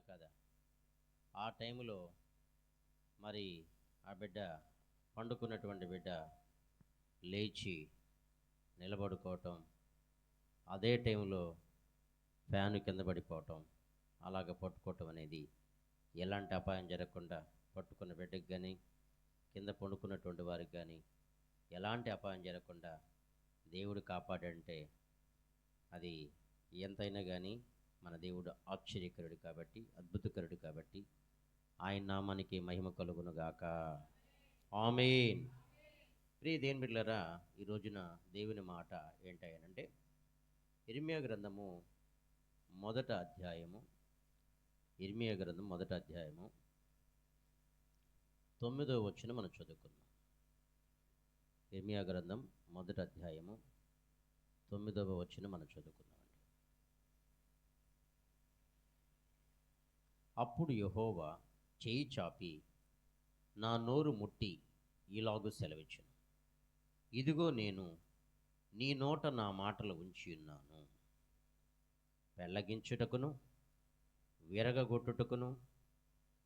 కదా? ఆ టైంలో మరి ఆ బిడ్డ, పండుకున్నటువంటి బిడ్డ లేచి నిలబడుకోవటం, అదే టైంలో ఫ్యాను కింద పడిపోవటం, అలాగ పట్టుకోవటం అనేది ఎలాంటి అపాయం జరగకుండా పట్టుకున్న బిడ్డకి కానీ కింద పండుకున్నటువంటి వారికి కానీ ఎలాంటి అపాయం జరగకుండా దేవుడు కాపాడంటే అది ఎంతైనా కానీ మన దేవుడు ఆశ్చర్యకరుడు కాబట్టి, అద్భుతకరుడు కాబట్టి ఆయన నామానికి మహిమ కలుగును గాక. ఆమేన్. ప్రియ దేవుని బిడ్డలారా, ఈ రోజున దేవుని మాట ఏంటంటే ఇర్మియా గ్రంథము మొదటి అధ్యాయము, ఇర్మియా గ్రంథం మొదటి అధ్యాయము 9వ వచనం మనం చదువుకుందాం. ఇర్మియా గ్రంథం మొదటి అధ్యాయము 9వ వచనం మనం చదువుకుందామండి. అప్పుడు యెహోవా చేయి చాపి నా నోరు ముట్టి ఇలాగు సెలవిచ్చును, ఇదిగో నేను నీ నోట నా మాటలు ఉంచి ఉన్నాను. పెళ్ళగించుటకును, విరగగొట్టుటకును,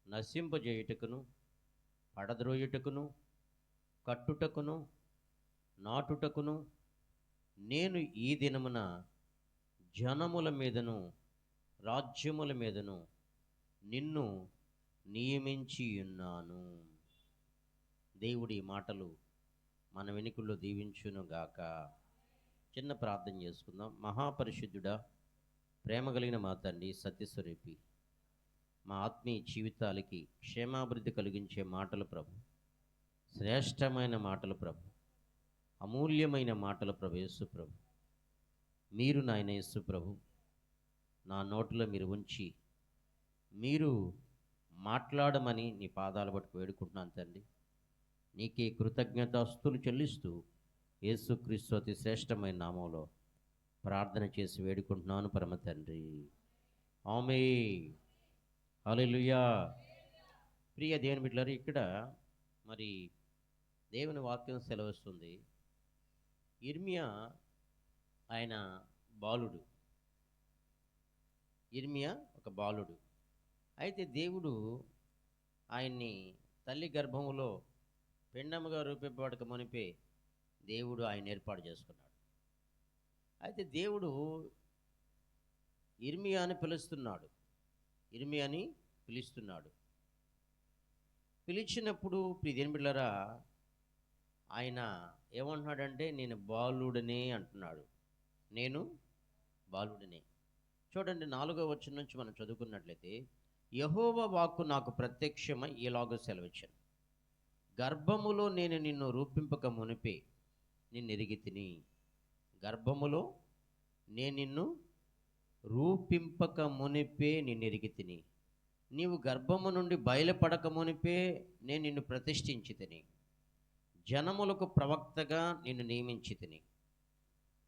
నశింపజేయుటకును, పడద్రోయుటకును, కట్టుటకును, నాటుటకును నేను ఈ దినమున జనముల మీదను రాజ్యముల మీదను నిన్ను నియమించి ఉన్నాను. దేవుడి మాటలు మన వెనుకల్లో దీవించునుగాక. చిన్న ప్రార్థన చేసుకుందాం. మహాపరిశుద్ధుడా, ప్రేమ కలిగిన మా తండ్రి, సత్యస్వరూపి, మా ఆత్మీయ జీవితాలకి క్షేమాభివృద్ధి కలిగించే మాటలు ప్రభు, శ్రేష్టమైన మాటలు ప్రభు, అమూల్యమైన మాటలు ప్రభు, యేసు ప్రభు, మీరు నాయన యేసు ప్రభు నా నోటిలో మీరు ఉంచి మీరు మాట్లాడమని నీ పాదాలు పట్టుకు వేడుకుంటున్నాను తండ్రి. నీకే కృతజ్ఞతాస్తులు చెల్లిస్తూ యేసుక్రీస్తు అతి శ్రేష్టమైన నామంలో ప్రార్థన చేసి వేడుకుంటున్నాను పరమ తండ్రి. ఆమేన్. హల్లెలూయా. ప్రియ దేవుని బిడ్డలారా, ఇక్కడ మరి దేవుని వాక్యం సెలవిస్తుంది, ఇర్మియా ఆయన బాలుడు. ఇర్మియా ఒక బాలుడు. అయితే దేవుడు ఆయన్ని తల్లి గర్భములో పిండముగా రూపింపబడక మునిపే దేవుడు ఆయన ఏర్పాటు చేసుకున్నాడు. అయితే దేవుడు ఇర్మియాని పిలుస్తున్నాడు, ఇర్మియాని పిలుస్తున్నాడు. పిలిచినప్పుడు ప్రియదేని బిడ్డలారా, ఆయన ఏమంటున్నాడంటే నేను బాలుడనే అంటున్నాడు. నేను బాలుడనే. చూడండి, 4వ వచనం నుంచి మనం చదువుకున్నట్లయితే, యెహోవా వాక్కు నాకు ప్రత్యక్షమై ఇలాగ సెలవిచ్చాను, గర్భములో నేను నిన్ను రూపింపక మునిపే నిన్ను ఎరిగి తిని. గర్భములో నేను నిన్ను రూపింపక మునిపే నిన్ను ఎరిగి తిని. నీవు గర్భము నుండి బయలుపడక మునిపే నేను నిన్ను ప్రతిష్ఠించి తిని. జనములకు ప్రవక్తగా నిన్ను నియమించి తిని.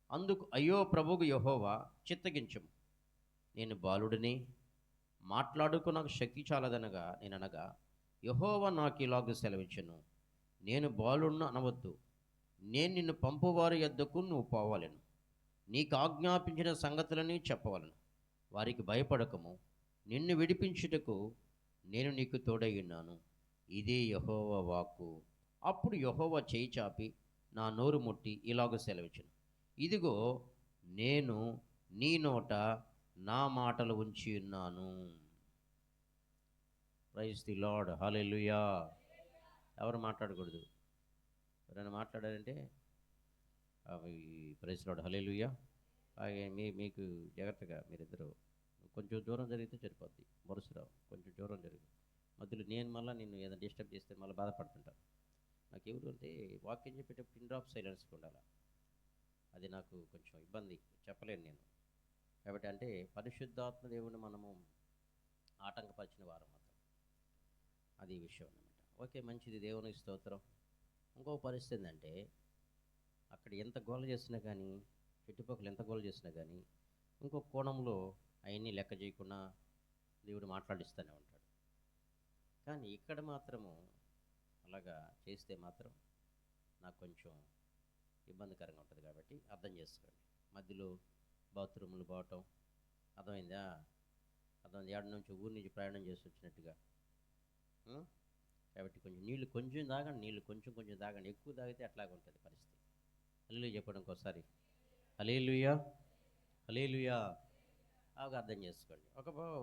అందుకు అయ్యో ప్రభువు యెహోవా, చిత్తగించుము, నేను బాలుడిని, మాట్లాడుకు నాకు శక్తి చాలదనగా నేననగా, యెహోవా నాకు ఇలాగ సెలవిచ్చును, నేను బాలుడును అనవద్దు, నేను నిన్ను పంపువారి యొద్దకు నువ్వు పోవాలను, నీకు ఆజ్ఞాపించిన సంగతులని చెప్పవలను, వారికి భయపడకము, నిన్ను విడిపించుటకు నేను నీకు తోడై ఉన్నాను. ఇదే యెహోవా వాక్కు. అప్పుడు యెహోవా చేయి చాపి నా నోరు ముట్టి ఇలాగ సెలవిచ్చును, ఇదిగో నేను నీ నోట నా మాటలు ఉంచి ఉన్నాను. Praise the Lord. హల్లెలూయా. ఎవరు మాట్లాడకూడదు. ఎవరైనా మాట్లాడారంటే అవి ప్రైజ్ లార్డ్, హల్లెలూయా. మీకు జాగ్రత్తగా మీరిద్దరు కొంచెం దూరం జరిగితే సరిపోద్ది. వరుసరావు కొంచెం దూరం జరిగింది మధ్యలో నేను మళ్ళీ నిన్ను ఏదైనా డిస్టర్బ్ చేస్తే మళ్ళీ బాధపడుతుంటాను. నాకు ఎవరు అంటే వాక్యం చెప్పేటప్పుడు పిన్ డ్రాప్ సైలెన్స్గా ఉండాలి. అది నాకు కొంచెం ఇబ్బంది, చెప్పలేను నేను. కాబట్టి అంటే పరిశుద్ధాత్మ దేవుని మనము ఆటంకపరిచిన వారం మాత్రం, అది ఈ విషయం అన్నమాట. ఓకే, మంచిది, దేవునికి స్తోత్రం. ఇంకో పరిస్థితి ఏంటంటే, అక్కడ ఎంత గోల చేసినా కానీ, చుట్టుపక్కల ఎంత గోల చేసినా కానీ, ఇంకో కోణంలో అవన్నీ లెక్క చేయకుండా దేవుడు మాట్లాడిస్తూనే ఉంటాడు. కానీ ఇక్కడ మాత్రము అలాగా చేస్తే మాత్రం నాకు కొంచెం ఇబ్బందికరంగా ఉంటుంది. కాబట్టి అర్థం చేసుకోండి. మధ్యలో బాత్రూములు పోవటం, అర్థమైందా? అతను ఏడు నుంచి ఊరి నుంచి ప్రయాణం చేసి వచ్చినట్టుగా. ఉం? కాబట్టి కొంచెం నీళ్ళు కొంచెం తాగండి, నీళ్ళు కొంచెం కొంచెం తాగండి. ఎక్కువ తాగితే అట్లాగే ఉంటుంది పరిస్థితి. హల్లెలూయా చెప్పడం ఇంకోసారి. హల్లెలూయా, హల్లెలూయా. బాగా అర్థం చేసుకోండి.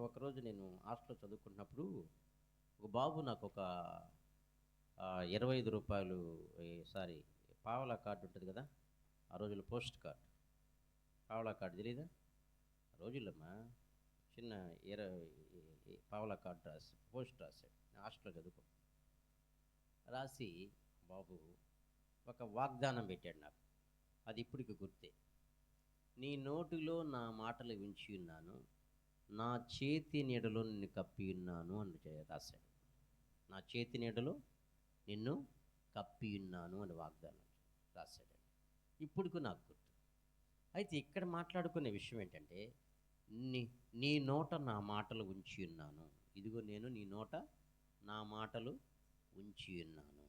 ఒకరోజు నేను హాస్టల్లో చదువుకున్నప్పుడు ఒక బాబు నాకు ఒక 25 రూపాయలు, సారీ, పావలా కార్డు ఉంటుంది కదా, ఆ రోజుల్లో పోస్ట్ కార్డ్, పావలా కార్డు తెలీదా? ఆ రోజుల్లమ్మా చిన్న 20 పావలా కార్డు రాసి పోస్ట్ రాశాడు. నేను హాస్టల్లో చదువుకో రాసి బాబు ఒక వాగ్దానం పెట్టాడు నాకు. అది ఇప్పటికి గుర్తే. నీ నోటిలో నా మాటలు వించి ఉన్నాను, నా చేతి నీడలో నిన్ను కప్పి ఉన్నాను అని రాశాడు. నా చేతి నీడలో నిన్ను కప్పి ఉన్నాను అని వాగ్దానం రాశాడండి. ఇప్పటికి నాకు గుర్తు. అయితే ఇక్కడ మాట్లాడుకునే విషయం ఏంటంటే, నీ నీ నోట నా మాటలు ఉంచి ఉన్నాను. ఇదిగో నేను నీ నోట నా మాటలు ఉంచి ఉన్నాను.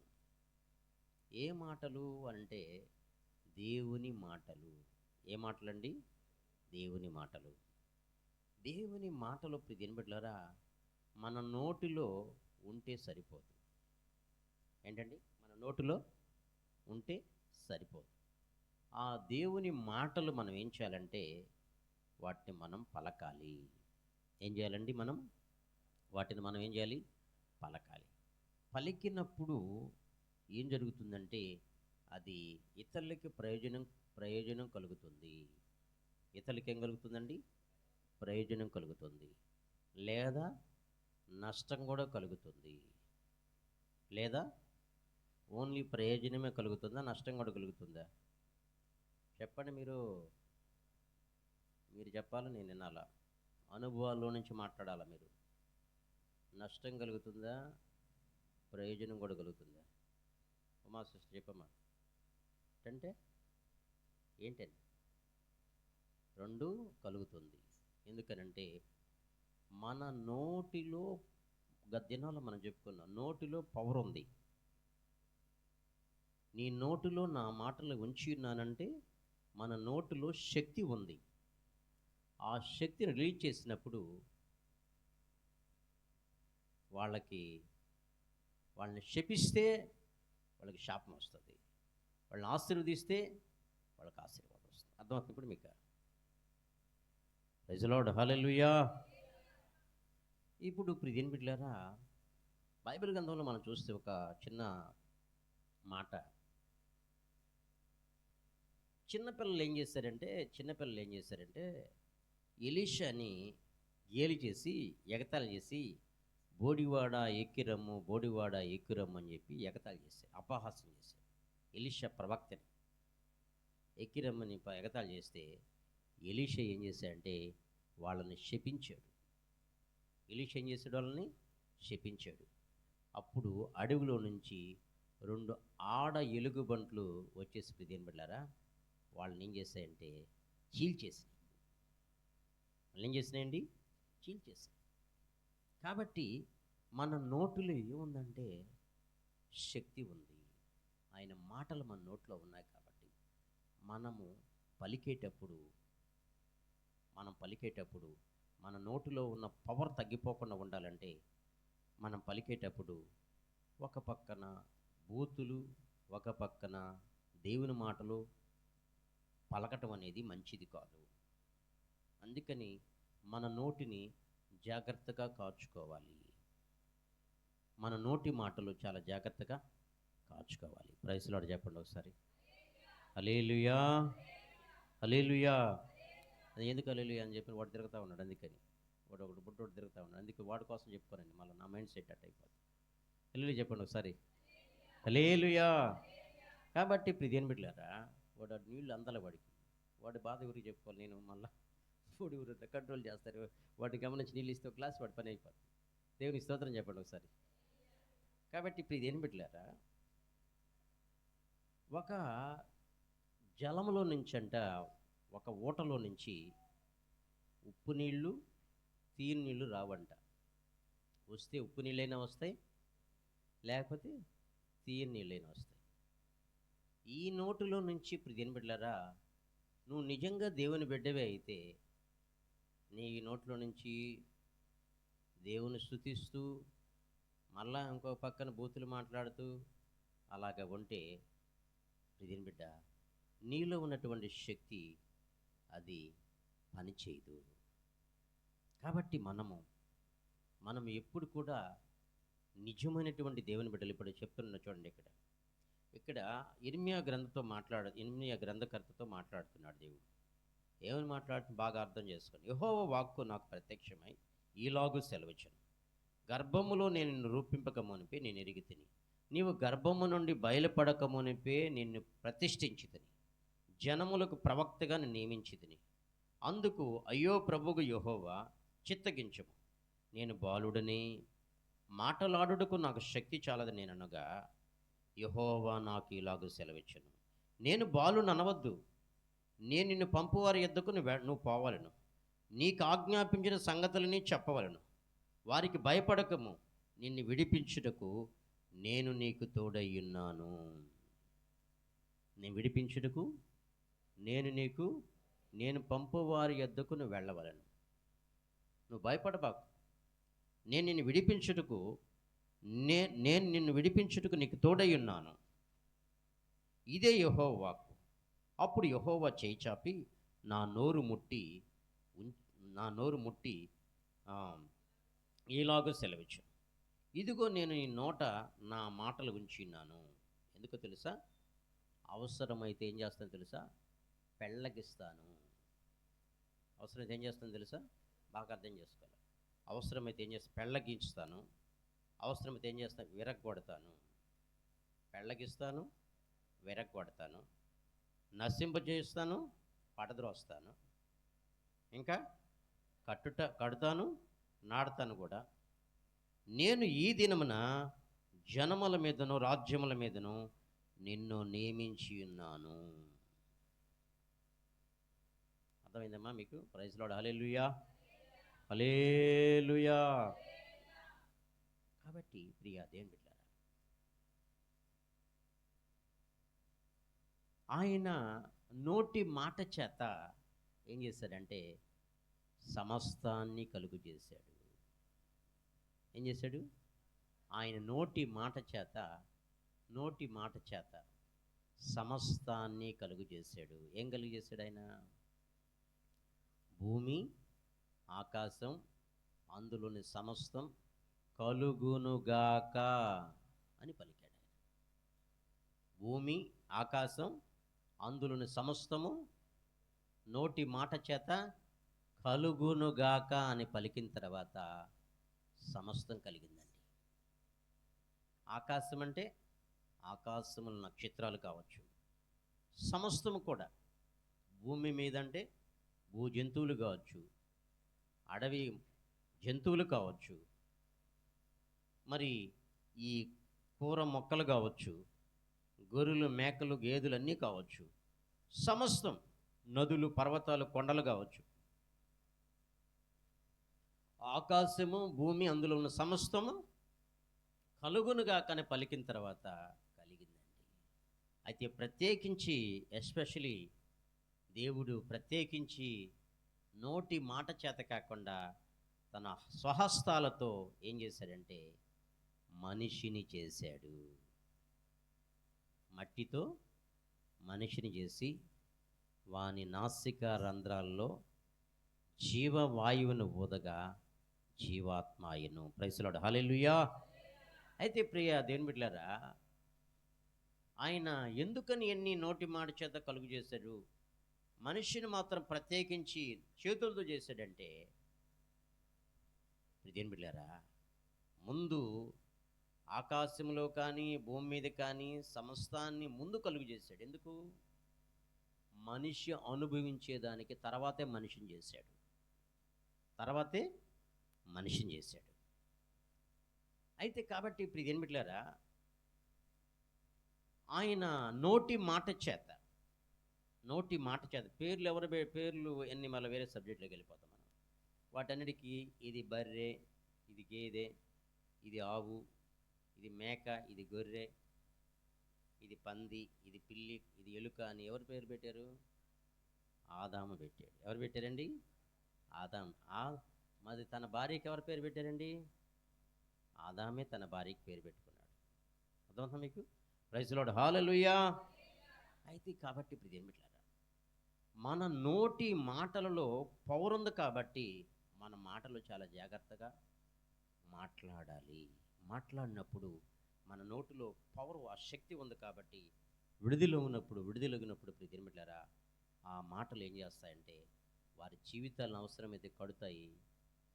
ఏ మాటలు అంటే దేవుని మాటలు. ఏ మాటలండి? దేవుని మాటలు. దేవుని మాటలు ప్రియబిడ్డలారా మన నోటిలో ఉంటే సరిపోదు. ఏంటండి? మన నోటిలో ఉంటే సరిపోదు. ఆ దేవుని మాటలు మనం ఏం చేయాలంటే వాటిని మనం పలకాలి. ఏం చేయాలండి? వాటిని మనం ఏం చేయాలి? పలకాలి. పలికినప్పుడు ఏం జరుగుతుందంటే అది ఇతరులకి ప్రయోజనం కలుగుతుంది. ఇతరులకి ఏం కలుగుతుందండి? ప్రయోజనం కలుగుతుంది. లేదా నష్టం కూడా కలుగుతుంది. లేదా ఓన్లీ ప్రయోజనమే కలుగుతుందా, నష్టం కూడా కలుగుతుందా? చెప్పండి. మీరు చెప్పాలి, నేను వినాలా? అనుభవాల్లో నుంచి మాట్లాడాలా మీరు? నష్టం కలుగుతుందా, ప్రయోజనం కూడా కలుగుతుందా? ఉమా సిస్టర్ చెప్పమ్మా. అంటే ఏంటండి? రెండు కలుగుతుంది. ఎందుకనంటే మన నోటిలో దినాల్లో మనం చెప్పుకున్నాం, నోటిలో పవర్ ఉంది. నీ నోటిలో నా మాటలు ఉంచి ఉన్నానంటే మన నోటిలో శక్తి ఉంది. ఆ శక్తిని రిలీజ్ చేసినప్పుడు వాళ్ళని శపిస్తే వాళ్ళకి శాపం వస్తుంది, వాళ్ళని ఆశీర్వదిస్తే వాళ్ళకి ఆశీర్వాదం వస్తుంది. అర్థమవుతుంది ఇప్పుడు మీకు? Praise the Lord, hallelujah. ఇప్పుడు ప్రియమైన బిడ్డలారా, బైబిల్ గ్రంథంలో మనం చూస్తే ఒక చిన్న మాట. చిన్నపిల్లలు ఏం చేశారంటే ఎలీషాని గేలి చేసి, ఎగతాళి చేసి, బోడివాడ ఎక్కిరమ్ము అని చెప్పి ఎగతాళి చేశారు, అపహాస్యం చేశారు. ఎలీషా ప్రవక్తని ఎక్కిరమ్మని ఎగతాళి చేస్తే ఎలీషా ఏం చేశాడంటే వాళ్ళని శపించాడు. ఎలీషా ఏం చేశాడు? వాళ్ళని శపించాడు. అప్పుడు అడవిలో నుంచి 2 ఆడ ఎలుగుబంట్లు వచ్చేసి ప్రియమైన బిడ్డలారా వాళ్ళని ఏం చేశాయంటే చీల్చేసాయి. వాళ్ళు ఏం చేసినాయండి? చీల్చేసాయి. కాబట్టి మన నోటిలో ఏముందంటే శక్తి ఉంది. ఆయన మాటలు మన నోట్లో ఉన్నాయి. కాబట్టి మనము పలికేటప్పుడు మన నోటిలో ఉన్న పవర్ తగ్గిపోకుండా ఉండాలంటే మనం పలికేటప్పుడు ఒక పక్కన బూతులు, ఒక పక్కన దేవుని మాటలు పలకటం అనేది మంచిది కాదు. అందుకని మన నోటిని జాగ్రత్తగా కాచుకోవాలి. మన నోటి మాటలు చాలా జాగ్రత్తగా కాచుకోవాలి. ప్రైజ్ ది లార్డ్ చెప్పండి ఒకసారి. హల్లెలూయా, హల్లెలూయా. అది ఎందుకు హల్లెలూయా అని చెప్పి వాడు తిరుగుతూ ఉన్నాడు. అందుకని ఒకటి బుడ్డోడు తిరుగుతూ ఉన్నాడు. అందుకే వాడి కోసం చెప్పుకోనండి, మళ్ళీ నా మైండ్ సెట్ అట్ అయిపోతుంది. హల్లెలూయా చెప్పండి ఒకసారి. హల్లెలూయా. కాబట్టి ప్రియమైన బిడ్డలారా, వాడు నీళ్ళు అందాల వాడి బాధ ఎవరికి చెప్పుకోవాలి? నేను మళ్ళీ వాడి ఊరు కంట్రోల్ చేస్తారు. వాటిని గమనించి నీళ్ళు ఇస్తే ఒక గ్లాస్ వాడి పని అయిపోతుంది. దేవుని స్తోత్రం చెప్పండి ఒకసారి. కాబట్టి ప్రియమైన బిడ్డలారా, ఒక జలంలో నుంచి ఒక ఊటలో నుంచి ఉప్పు నీళ్ళు, తీయని నీళ్ళు రావంట. వస్తే ఉప్పు నీళ్ళైనా వస్తాయి, లేకపోతే తీయని నీళ్ళైనా వస్తాయి. ఈ నోటిలో నుంచి ప్రియమైన బిడ్డలారా, నువ్వు నిజంగా దేవుని బిడ్డవే అయితే నీ నోట్లో నుంచి దేవుని స్తుతిస్తూ మళ్ళా ఇంకో పక్కన బూతులు మాట్లాడుతూ అలాగ ఉంటే ప్రియమైన బిడ్డ, నీలో ఉన్నటువంటి శక్తి అది పనిచేయదు. కాబట్టి మనం ఎప్పుడు కూడా నిజమైనటువంటి దేవుని బిడ్డలు, ఇప్పుడు చెప్తున్నా చూడండి, ఇక్కడ ఇర్మియా గ్రంథకర్తతో మాట్లాడుతున్నాడు దేవుడు. ఏమని మాట్లాడుతూ బాగా అర్థం చేసుకోండి. యెహోవా వాక్కు నాకు ప్రత్యక్షమై ఈలాగు సెలవిచ్చును, గర్భములో నేను నిన్ను రూపింపక మునిపే నేను ఎరిగి తిని, నీవు గర్భము నుండి బయలుపడక మునిపే నిన్ను ప్రతిష్ఠించి తిని, జనములకు ప్రవక్తగా నియమించి తిని. అందుకు అయ్యో ప్రభువు యెహోవా, చిత్తగించము, నేను బాలుడని, మాటలాడుటకు నాకు శక్తి చాలదు నేననగా, యెహోవా నాకు ఇలాగూ సెలవిచ్చును, నేను బాలుని అనవద్దు, నేను నిన్ను పంపువారి యొద్దకు నువ్వు పోవలను, నీకు ఆజ్ఞాపించిన సంగతులని చెప్పవలను, వారికి భయపడకము, నిన్ను విడిపించుటకు నేను నీకు తోడయ్యున్నాను. నేను విడిపించుటకు నేను పంపువారి యొద్దకు నువ్వు వెళ్ళవలను, నువ్వు భయపడబాకు, నేను నిన్ను విడిపించుటకు నీకు తోడయ్యున్నాను. ఇదే యెహోవా వాక్కు. అప్పుడు యెహోవా చేయి చాపి నా నోరు ముట్టి ఈలాగూ సెలవిచ్చు, ఇదిగో నేను నీ నోట నా మాటలు ఉంచిన్నాను. ఎందుకో తెలుసా? అవసరమైతే ఏం చేస్తాను తెలుసా? పెళ్ళగిస్తాను. అవసరమైతే ఏం చేస్తాను తెలుసా? బాగా అర్థం చేసుకోవాలి. అవసరమైతే ఏం చేస్తాను? పెళ్ళగించుతాను. అవసరమైతే ఏం చేస్తాను? విరగ్గొడతాను. పెళ్ళగిస్తాను, విరగ్గొడతాను, నశింపజేస్తాను, పడద్రోస్తాను, ఇంకా కడుతాను, నాడతాను కూడా. నేను ఈ దినమున జనముల మీదను రాజ్యముల మీదను నిన్ను నియమించి ఉన్నాను. అర్థమైందమ్మా మీకు? Praise Lord. హల్లెలూయా, హల్లెలూయా. కాబట్టి ప్రియా దేవుని బిడ్డలారా, ఆయన నోటి మాట చేత ఏం చేశాడంటే సమస్తాన్ని కలుగు చేశాడు. ఏం చేశాడు? ఆయన నోటి మాట చేత సమస్తాన్ని కలుగు చేశాడు. ఏం కలుగు చేశాడు ఆయన? భూమి, ఆకాశం, అందులోని సమస్తం కలుగునుగాక అని పలికాడు ఆయన. భూమి, ఆకాశం, అందులోని సమస్తము నోటి మాట చేత కలుగునుగాక అని పలికిన తర్వాత సమస్తం కలిగిందండి. ఆకాశం అంటే ఆకాశముల నక్షత్రాలు కావచ్చు, సమస్తము కూడా. భూమి మీద అంటే భూ జంతువులు కావచ్చు, అడవి జంతువులు కావచ్చు, మరి ఈ కూర మొక్కలు కావచ్చు, గొర్రెలు, మేకలు, గేదెలు అన్నీ కావచ్చు, సమస్తం, నదులు, పర్వతాలు, కొండలు కావచ్చు, ఆకాశము, భూమి, అందులో ఉన్న సమస్తము కలుగునుగా కానీ పలికిన తర్వాత కలిగిందండి. అయితే ప్రత్యేకించి ఎస్పెషలీ దేవుడు ప్రత్యేకించి నోటి మాట చేత కాకుండా తన స్వహస్తాలతో ఏం చేశాడంటే మనిషిని చేశాడు. మట్టితో మనిషిని చేసి వాని నాసిక రంధ్రాల్లో జీవవాయువును ఊదగా జీవాత్మాయను. Praise Lord. హల్లెలూయా. అయితే ప్రియ దేవుని బిడ్డలారా, ఆయన ఎందుకని ఎన్ని నోటి మాట చేత కలుగు చేశాడు, మనిషిని మాత్రం ప్రత్యేకించి చేతులతో చేశాడంటే, దేవుని బిడ్డలారా, ముందు ఆకాశంలో కానీ భూమి మీద కానీ సమస్తాన్ని ముందు కలుగు చేశాడు. ఎందుకు? మనిషి అనుభవించేదానికి తర్వాతే మనిషిని చేశాడు. అయితే కాబట్టి ఇప్పుడు ఇదేం బిడ్డలారా, ఆయన నోటి మాట చేత పేర్లు ఎన్ని, మళ్ళీ వేరే సబ్జెక్టులోకి వెళ్ళిపోతాం మనం. వాటన్నిటికీ ఇది బర్రె, ఇది గేదె, ఇది ఆవు, ఇది మేక, ఇది గొర్రె, ఇది పంది, ఇది పిల్లి, ఇది ఎలుక అని ఎవరు పేరు పెట్టారు? ఆదాము పెట్టాడు. ఎవరు పెట్టారండి? ఆదాము. మరి తన భార్యకి ఎవరు పేరు పెట్టారండి? ఆదామే తన భార్యకి పేరు పెట్టుకున్నాడు. అర్థమవుతుందా మీకు? ప్రైజ్ లార్డ్, హల్లెలూయా. అయితే కాబట్టి ఇప్పుడు ఏం పెట్టారా, మన నోటి మాటలలో పవర్ ఉంది కాబట్టి మన మాటలు చాలా జాగ్రత్తగా మాట్లాడాలి. మాట్లాడినప్పుడు మన నోటిలో పవర్, ఆ శక్తి ఉంది కాబట్టి విడుదలగినప్పుడు ఇప్పుడు ఏం పెట్టారా, ఆ మాటలు ఏం చేస్తాయంటే వారి జీవితాలను అవసరమైతే కడుతాయి.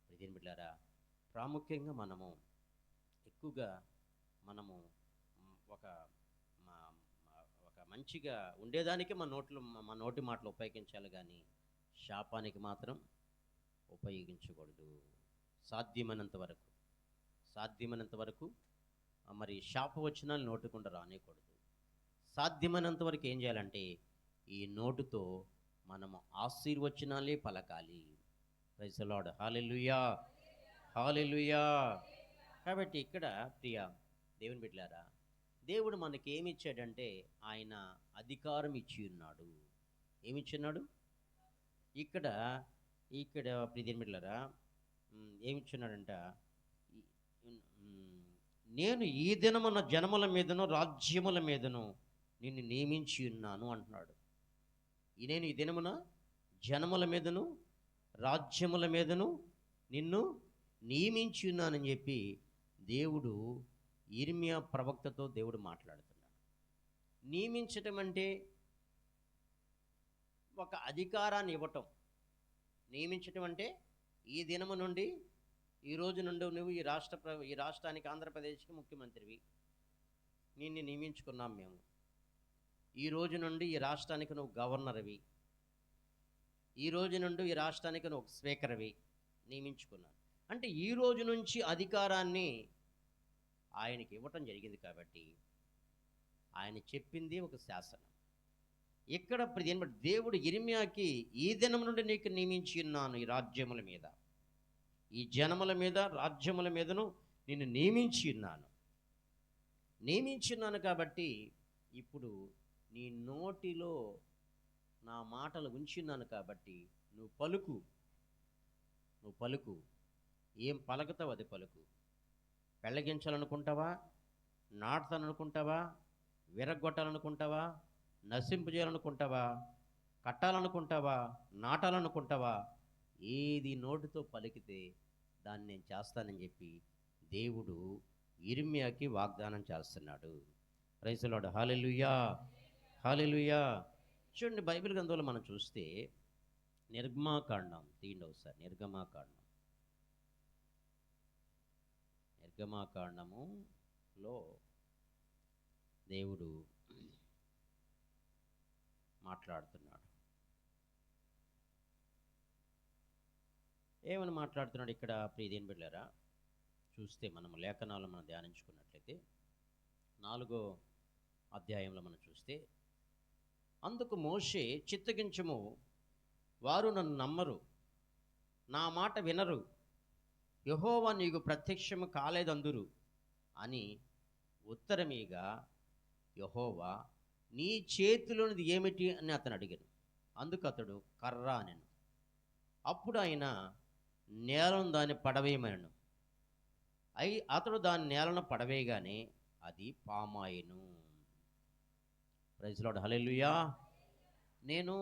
ప్రతిని బిడ్డారా, ప్రాముఖ్యంగా మనము ఎక్కువగా మనము ఒక ఒక మంచిగా ఉండేదానికి మన నోటి మాటలు ఉపయోగించాలి, కానీ శాపానికి మాత్రం ఉపయోగించకూడదు. సాధ్యమైనంత వరకు మరి శాపవచనాలు నోటికుండా రానికూడదు. సాధ్యమైనంత వరకు ఏం చేయాలంటే ఈ నోటుతో మనము ఆశీర్వచనాలే పలకాలి. ప్రైజ్ ది లార్డ్, హల్లెలూయా, హల్లెలూయా. కాబట్టి ఇక్కడ ప్రియ దేవుని బిడ్డలారా, దేవుడు మనకి ఏమి ఇచ్చాడంటే ఆయన అధికారం ఇచ్చి ఉన్నాడు. ఏమిచ్చున్నాడు? ఇక్కడ ఇక్కడ ప్రియ దేవుని బిడ్డలారా, ఏమిచ్చున్నాడంట, నేను ఈ దినమున జనముల మీదను రాజ్యముల మీదను నిన్ను నియమించి ఉన్నాను అంటున్నాడు. నేను ఈ దినమున జనముల మీదను రాజ్యముల మీదను నిన్ను నియమించి ఉన్నానని చెప్పి దేవుడు యిర్మీయా ప్రవక్తతో దేవుడు మాట్లాడుతున్నాడు. నియమించటం అంటే ఒక అధికారాన్ని ఇవ్వటం. నియమించటం అంటే ఈ దినము నుండి, ఈ రోజు నుండి నువ్వు ఈ రాష్ట్రానికి, ఆంధ్రప్రదేశ్కి ముఖ్యమంత్రివి, నిన్ను నియమించుకున్నాం మేము. ఈ రోజు నుండి ఈ రాష్ట్రానికి నువ్వు గవర్నర్వి, ఈ రోజు నుండి ఈ రాష్ట్రానికి నువ్వు స్పీకర్వి, నియమించుకున్నాను అంటే ఈ రోజు నుంచి అధికారాన్ని ఆయనకి ఇవ్వటం జరిగింది. కాబట్టి ఆయన చెప్పింది ఒక శాసనం. ఇక్కడ దేవుడు యిర్మీయాకి ఈ దినం నుండి నీకు నియమించి ఉన్నాను ఈ రాజ్యముల మీద, ఈ జనముల మీద, రాజ్యముల మీదను నిన్ను నియమించున్నాను కాబట్టి ఇప్పుడు నీ నోటిలో నా మాటలు ఉంచున్నాను కాబట్టి నువ్వు పలుకు. ఏం పలుకుతావు అది పలుకు. పెళ్ళగించాలనుకుంటావా, నాటుతాననుకుంటావా, విరగొట్టాలనుకుంటావా, నశింపు చేయాలనుకుంటావా, కట్టాలనుకుంటావా, నాటాలనుకుంటావా, ఏది నోటితో పలికితే దాన్ని నేను చేస్తానని చెప్పి దేవుడు యిర్మీయాకి వాగ్దానం చేస్తున్నాడు. ప్రైజ్ ది లార్డ్, హల్లెలూయా, హల్లెలూయా. చూడండి, బైబిల్ గ్రంథంలో మనం చూస్తే నిర్గమాకాండం తీయండి ఒకసారి. నిర్గమాకాండములో దేవుడు మాట్లాడుతున్నాడు. ఏమని మాట్లాడుతున్నాడు ఇక్కడ ప్రియదేని బిడ్డలారా? చూస్తే మనం లేఖనాలు మనం ధ్యానించుకున్నట్లయితే 4వ అధ్యాయంలో మనం చూస్తే, అందుకు మోషే, చిత్తగించుము, వారు నన్ను నమ్మరు, నా మాట వినరు, యెహోవా నీకు ప్రత్యక్షము కాలేదందురు అని ఉత్తరమీగా, యెహోవా నీ చేతిలోనిది ఏమిటి అని అతను అడిగాను. అందుకు అతడు కర్ర అనెను. అప్పుడు ఆయన నేలను దాన్ని పడవేయమనెను. అతడు దాని నేలను పడవేయగానే అది పామాయెను. ప్రైజ్ ది లార్డ్, హల్లెలూయా. నేను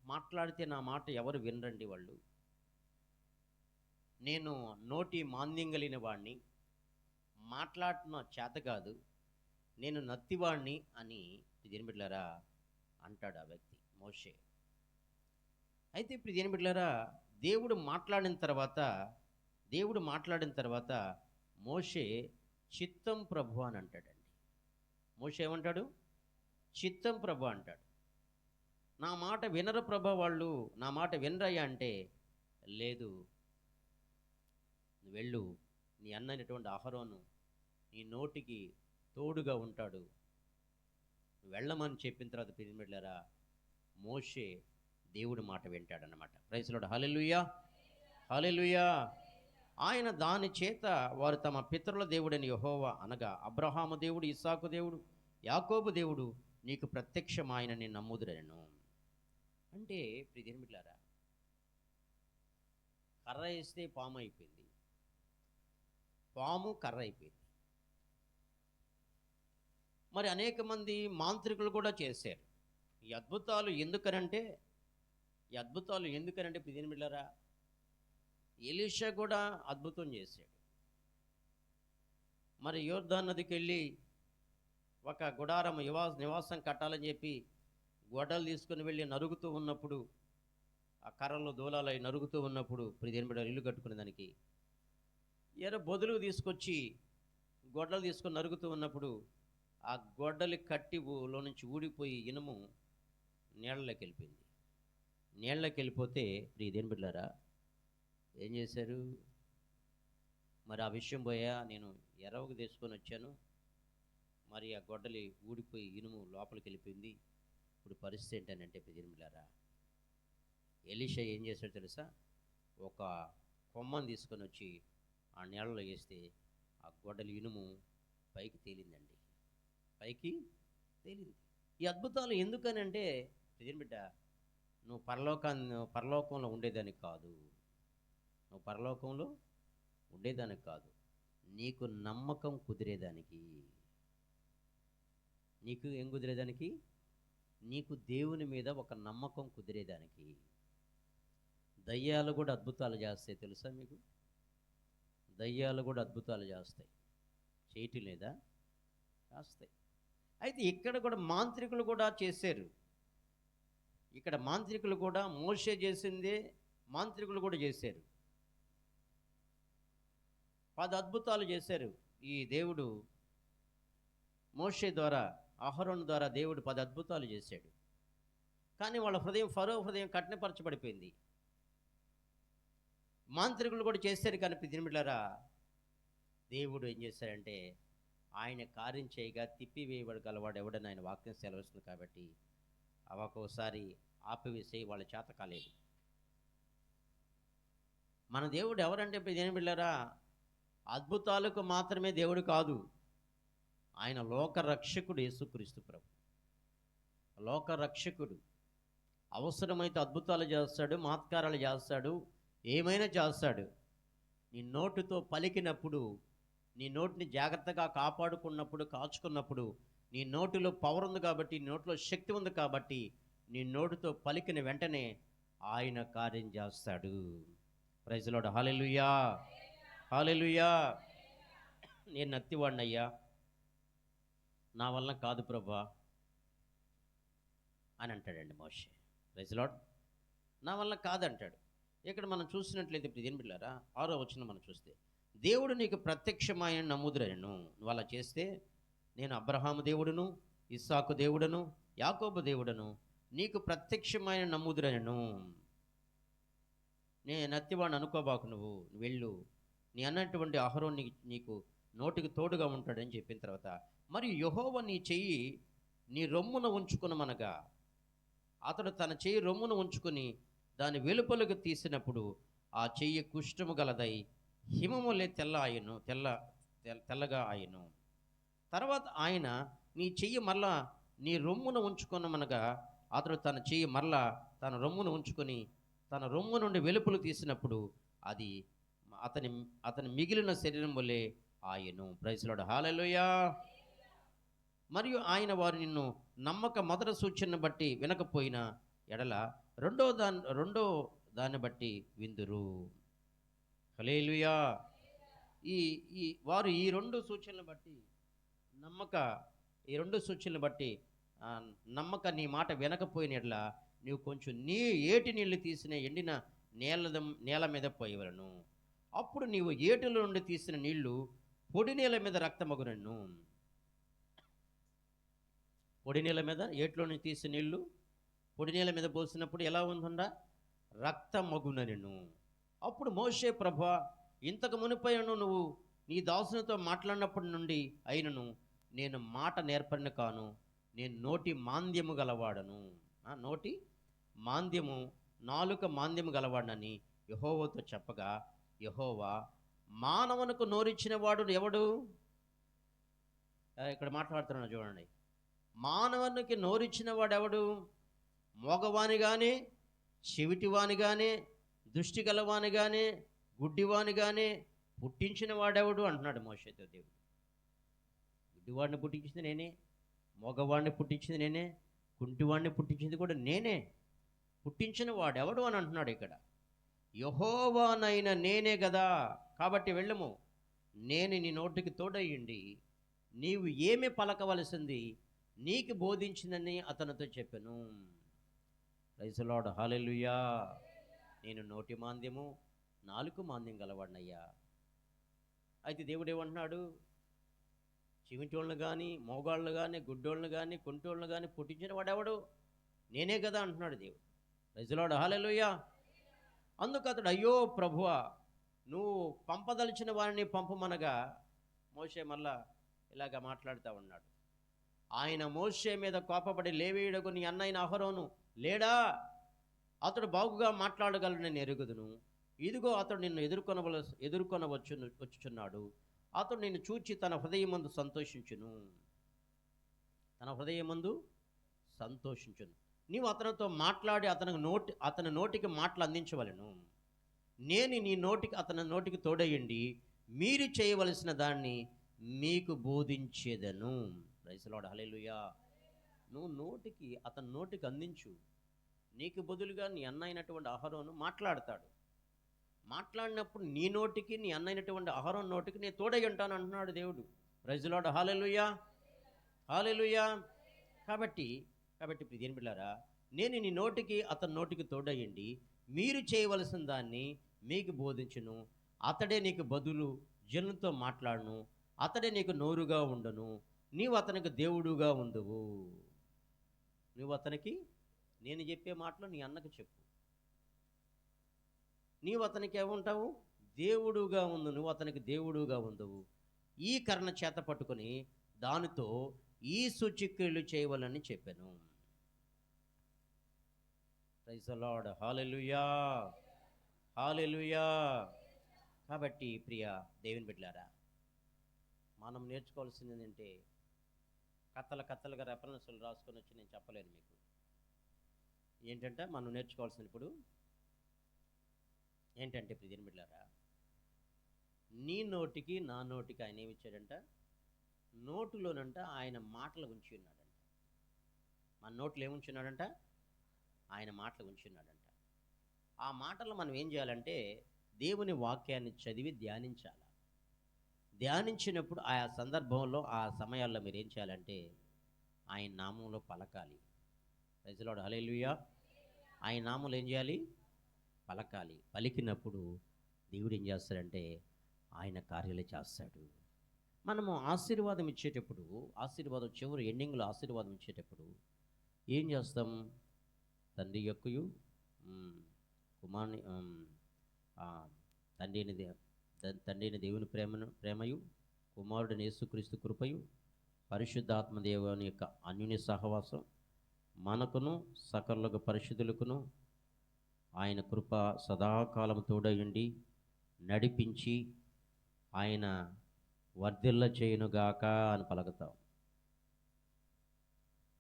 మాట్లాడితే నా మాట ఎవరు వినరండి వాళ్ళు. నేను నోటి మాంద్యం కలిగిన వాడిని, మాట్లాడటం చేత కాదు, నేను నత్తివాడిని అని దేని బిడ్డలారా అంటాడు ఆ వ్యక్తి, మోషే. అయితే ఇప్పుడు దేని బిడ్డలారా, దేవుడు మాట్లాడిన తర్వాత మోషే చిత్తం ప్రభు అని అంటాడండి. మోషే ఏమంటాడు? చిత్తం ప్రభు అంటాడు. నా మాట వినరు ప్రభు, వాళ్ళు నా మాట వినరయ్యా అంటే, లేదు, నువ్వు వెళ్ళు, నీ అన్నైనటువంటి అహరోను నీ నోటికి తోడుగా ఉంటాడు, నువ్వు వెళ్ళమని చెప్పిన తర్వాత పిరిమిడ్లారా మోషే దేవుడి మాట వింటాడన్నమాట. ప్రైజ్ ది లార్డ్, హల్లెలూయా, హల్లెలూయా. ఆయన దాని చేత వారు తమ పితరుల దేవుడని యెహోవా అనగా అబ్రహాము దేవుడు, ఇస్సాకు దేవుడు, యాకోబు దేవుడు నీకు ప్రత్యక్షమాయనని నమ్ముదురనెను. అంటే ప్రియమిట్లారా, కర్ర వేస్తే పాము అయిపోయింది, పాము కర్ర అయిపోయింది. మరి అనేక మంది మాంత్రికులు కూడా చేశారు ఈ అద్భుతాలు. ఎందుకనంటే ప్రియమైన బిడ్డలారా, ఎలీషా కూడా అద్భుతం చేశాడు. మరి యోర్దాను నదికి వెళ్ళి ఒక గుడారం నివాసం కట్టాలని చెప్పి గొడ్డలు తీసుకుని వెళ్ళి నరుగుతూ ఉన్నప్పుడు, ఆ కర్రలు దూలాలై నరుగుతూ ఉన్నప్పుడు, ప్రియమైన బిడ్డలారా, ఇల్లు కట్టుకునే దానికి బొదులు తీసుకొచ్చి గొడ్డలు తీసుకొని నరుగుతూ ఉన్నప్పుడు ఆ గొడ్డలి కట్టిలో నుంచి ఊడిపోయి ఇనుము నీళ్ళలోకి వెళ్ళిపోయింది. నీళ్ళకి వెళ్ళిపోతే ప్రియమైన బిడ్డలారా ఏం చేశారు? మరి ఆ విషయం పోయా, నేను ఎరవకు తీసుకొని వచ్చాను, మరి ఆ గొడ్డలి ఊడిపోయి ఇనుము లోపలికి వెళ్ళిపోయింది, ఇప్పుడు పరిస్థితి ఏంటనంటే ప్రియమైన బిడ్డలారా, ఎలీషా ఏం చేశాడు తెలుసా? ఒక కొమ్మని తీసుకొని వచ్చి ఆ నీళ్ళలో వేస్తే ఆ గొడ్డలి ఇనుము పైకి తేలిందండి, పైకి తేలింది. ఈ అద్భుతాలు ఎందుకనంటే ప్రియమైన బిడ్డ, నువ్వు పరలోకంలో ఉండేదానికి కాదు, నువ్వు పరలోకంలో ఉండేదానికి కాదు, నీకు నమ్మకం కుదిరేదానికి. నీకు ఏం కుదిరేదానికి? నీకు దేవుని మీద ఒక నమ్మకం కుదిరేదానికి. దయ్యాలు కూడా అద్భుతాలు చేస్తాయి తెలుసా మీకు? దయ్యాలు కూడా అద్భుతాలు చేస్తాయి, చేయటం లేదా? చేస్తాయి. అయితే ఇక్కడ కూడా మాంత్రికులు కూడా చేశారు. ఇక్కడ మాంత్రికులు కూడా మోషే చేసిందే మాంత్రికులు కూడా చేశారు. 10 అద్భుతాలు చేశారు. ఈ దేవుడు మోషే ద్వారా, అహరోను ద్వారా దేవుడు 10 అద్భుతాలు చేశాడు. కానీ వాళ్ళ హృదయం, ఫరో హృదయం కఠినపరచబడిపోయింది. మాంత్రికులు కూడా చేశారు, కానీ ప్రియమిట్లారా దేవుడు ఏం చేశాడంటే ఆయన కార్యం చేయగా తిప్పివేయబడగలవాడు ఎవడని ఆయన వాక్యం సెలవుస్తుంది. కాబట్టి ఒక్కోసారి ఆపివేసే వాళ్ళ చేత కాలేదు. మన దేవుడు ఎవరంటే ప్రియమిట్లారా అద్భుతాలకు మాత్రమే దేవుడు కాదు, ఆయన లోక రక్షకుడు. యేసుక్రీస్తు ప్రభు లోక రక్షకుడు. అవసరమైతే అద్భుతాలు చేస్తాడు, మహత్కారాలు చేస్తాడు, ఏమైనా చేస్తాడు. నీ నోటితో పలికినప్పుడు, నీ నోటిని జాగ్రత్తగా కాపాడుకున్నప్పుడు, కాచుకున్నప్పుడు, నీ నోటిలో పవర్ ఉంది కాబట్టి, నీ నోటిలో శక్తి ఉంది కాబట్టి, నీ నోటితో పలికిన వెంటనే ఆయన కార్యం చేస్తాడు. Praise Lord. హల్లెలూయా, హల్లెలూయా. నేను నత్తివాడినయ్యా, నా వల్ల కాదు ప్రభా అని అంటాడండి మోషే. Praise lord. నా వల్ల కాదంటాడు. ఇక్కడ మనం చూసినట్లయితే ప్రియమైన బిడ్డలారా 6వ వచనం మనం చూస్తే, దేవుడు నీకు ప్రత్యక్షమైన నమ్ముదురను, నువ్వు అలా చేస్తే నేను అబ్రహాము దేవుడును, ఇస్సాకు దేవుడను, యాకోబు దేవుడను, నీకు ప్రత్యక్షమైన నమ్ముదురను. నేను నత్తివాడిని అనుకోబాకు, నువ్వు వెళ్ళు, నీ అన్నటువంటి అహరోను నీకు నోటికి తోడుగా ఉంటాడని చెప్పిన తర్వాత, మరియు యెహోవా నీ చెయ్యి నీ రొమ్మున ఉంచుకునమనగా, అతడు తన చెయ్యి రొమ్మున ఉంచుకొని దాని వెలుపలకు తీసినప్పుడు ఆ చెయ్యి కుష్ఠము గలదై హిమములే తెల్లగా ఆయను. తర్వాత ఆయన నీ చెయ్యి మరలా నీ రొమ్మున ఉంచుకునమనగా, అతడు తన చెయ్యి మరలా తన రొమ్మును ఉంచుకొని తన రొమ్ము నుండి వెలుపలు తీసినప్పుడు అది అతని మిగిలిన శరీరం వలె ఆయను. Praise Lord. హల్లెలూయా. మరియు ఆయన వారు నిన్ను నమ్మక మొదటి సూచనను బట్టి వినకపోయిన ఎడల రెండో దాన్ని బట్టి విందురు. హల్లెలూయా. వారు ఈ రెండు సూచనలను బట్టి నమ్మక నీ మాట వినకపోయిన ఎడల నీవు కొంచెం ఏటి నీళ్లు తీసిన ఎండిన నేల మీద పోయవలను. అప్పుడు నీవు ఏటిలో నుండి తీసిన నీళ్లు పొడి నేల మీద రక్తమగునను. పొడి నేల మీద, ఏటిలో నుంచి తీసిన నీళ్లు పొడి నేల మీద పోసినప్పుడు ఎలా ఉంటుందా? రక్తమగునను. అప్పుడు మోషే, ప్రభువా, ఇంతకు మునిపైనను నువ్వు నీ దాసునితో మాట్లాడినప్పటి నుండి అయినను నేను మాట నేర్పరిని కాను, నేను నోటి మాంద్యము గలవాడను. నోటి మాంద్యము, నాలుక మాంద్యము గలవాడనని యెహోవాతో చెప్పగా, యెహోవా, మానవునకు నోరిచ్చిన వాడు ఎవడు? ఇక్కడ మాట్లాడుతున్నాను చూడండి. మానవునికి నోరిచ్చిన వాడు ఎవడు? మోగవాని కానీ, చెవిటివాని కానీ, దృష్టి గలవానిగానే గుడ్డివానిగానే పుట్టించిన వాడెవడు అంటున్నాడు మోషేతో దేవుడు. గుడ్డివాడిని పుట్టించింది నేనే, మగవాడిని పుట్టించింది నేనే, కుంటివాడిని పుట్టించింది కూడా నేనే. పుట్టించిన వాడెవడు అని అంటున్నాడు ఇక్కడ. యెహోవానైన నేనే కదా, కాబట్టి వెళ్ళము, నేను నీ నోటికి తోడయ్యుండి నీవు ఏమి పలకవలసింది నీకు బోధించిందని అతనితో చెప్పాను. ప్రైజ్ ది లార్డ్, హల్లెలూయా. నేను నోటి మాంద్యము నాలుక మాంద్యం గలవాడినయ్యా. అయితే దేవుడు ఏమంటున్నాడు? చెవిటోళ్ళని కానీ, మోగాళ్ళను కానీ, గుడ్డోళ్ళని కానీ, కుంటోళ్ళని కానీ పుట్టించిన వాడెవడు? నేనే కదా అంటున్నాడు దేవుడు. ప్రైజ్ ది లార్డ్, హల్లెలూయా. అందుకు అతడు, అయ్యో ప్రభువా, నువ్వు పంపదలిచిన వారిని పంపమనగా మోషే మళ్ళా ఇలాగ మాట్లాడుతూ ఉన్నాడు. ఆయన మోషే మీద కోపపడి, లేవీయుడకు నీ అన్నయ్య అహరోను లేడా? అతడు బాగుగా మాట్లాడగలడు, నేను ఎరుగుదును. ఇదిగో అతడు నిన్ను వచ్చుచున్నాడు. అతడు నిన్ను చూచి తన హృదయమందు సంతోషించును. తన హృదయమందు సంతోషించును. నీవు అతనితో మాట్లాడి అతని నోటికి మాటలు అందించవలెను. నేను నీ నోటికి అతని నోటికి తోడయ్యండి మీరు చేయవలసిన దాన్ని మీకు బోధించేదను. ప్రైజ్ ది లార్డ్, హల్లెలూయా. నువ్వు అతని నోటికి అందించు. నీకు బదులుగా నీ అన్న అయినటువంటి అహరోను మాట్లాడతాడు. మాట్లాడినప్పుడు నీ నోటికి, నీ అన్న అయినటువంటి అహరోను నోటికి నేను తోడై ఉంటాను అంటున్నాడు దేవుడు. ప్రైజ్ ది లార్డ్, హల్లెలూయా, హల్లెలూయా. కాబట్టి దేని బిడ్డలారా, నేను నీ నోటికి అతని నోటికి తోడయ్యండి మీరు చేయవలసిన దాన్ని మీకు బోధించును. అతడే నీకు బదులు జనులతో మాట్లాడును. అతడే నీకు నోరుగా ఉండను. నీవు అతనికి దేవుడుగా ఉందువు. నువ్వు అతనికి, నేను చెప్పే మాటలు నీ అన్నకు చెప్పు. నీవు అతనికి ఏముంటావు? దేవుడుగా ఉండు. నువ్వు అతనికి దేవుడుగా ఉందువు. ఈ కర్ణ చేత పట్టుకొని దానితో ఈ సూచక్రియలు చేయవలని చెప్పాను. ప్రైజ్ ది లార్డ్, హల్లెలూయా, హల్లెలూయా. కాబట్టి ప్రియ దేవుని బిడ్డలారా, మనం నేర్చుకోవాల్సింది ఏంటంటే, కత్తలుగా రెఫరెన్సులు రాసుకొని వచ్చి నేను చెప్పలేను మీకు. ఏంటంటే మనం నేర్చుకోవాల్సింది ఇప్పుడు ఏంటంటే, ప్రియ బిడ్డలారా, నీ నోటికి నా నోటికి ఆయన ఏమి ఇచ్చాడంట? నోటులోనంట ఆయన మాటలు ఉంచి ఉన్నాడంట. మన నోట్లో ఏముంచున్నాడంట? ఆయన మాటలు ఉంచి ఉన్నాడంట. ఆ మాటలు మనం ఏం చేయాలంటే, దేవుని వాక్యాన్ని చదివి ధ్యానించాలి. ధ్యానించినప్పుడు ఆయా సందర్భంలో, ఆ సమయాల్లో మీరు ఏం చేయాలంటే ఆయన నామంలో పలకాలి. ప్రైజ్ ది లార్డ్, హల్లెలూయా. ఆయన నామంలో ఏం చేయాలి? పలకాలి. పలికినప్పుడు దేవుడు ఏం చేస్తాడంటే ఆయన కార్యాలు చేస్తాడు. మనము ఆశీర్వాదం ఇచ్చేటప్పుడు, ఆశీర్వాదం చివరి ఎండింగ్లో ఆశీర్వాదం ఇచ్చేటప్పుడు ఏం చేస్తాం? తండ్రి యొక్కయు కుమారుని తండ్రి అయిన దేవుని ప్రేమయు కుమారుడిని యేసుక్రీస్తు కృపయు పరిశుద్ధాత్మ దేవుని యొక్క అన్యోన్య సహవాసం మనకును సకలుగా పరిశుద్ధులకును ఆయన కృప సదాకాలం తోడయుండి నడిపించి ఆయన వర్ధిల్ల చేయునుగాక అని పలుకుతాం.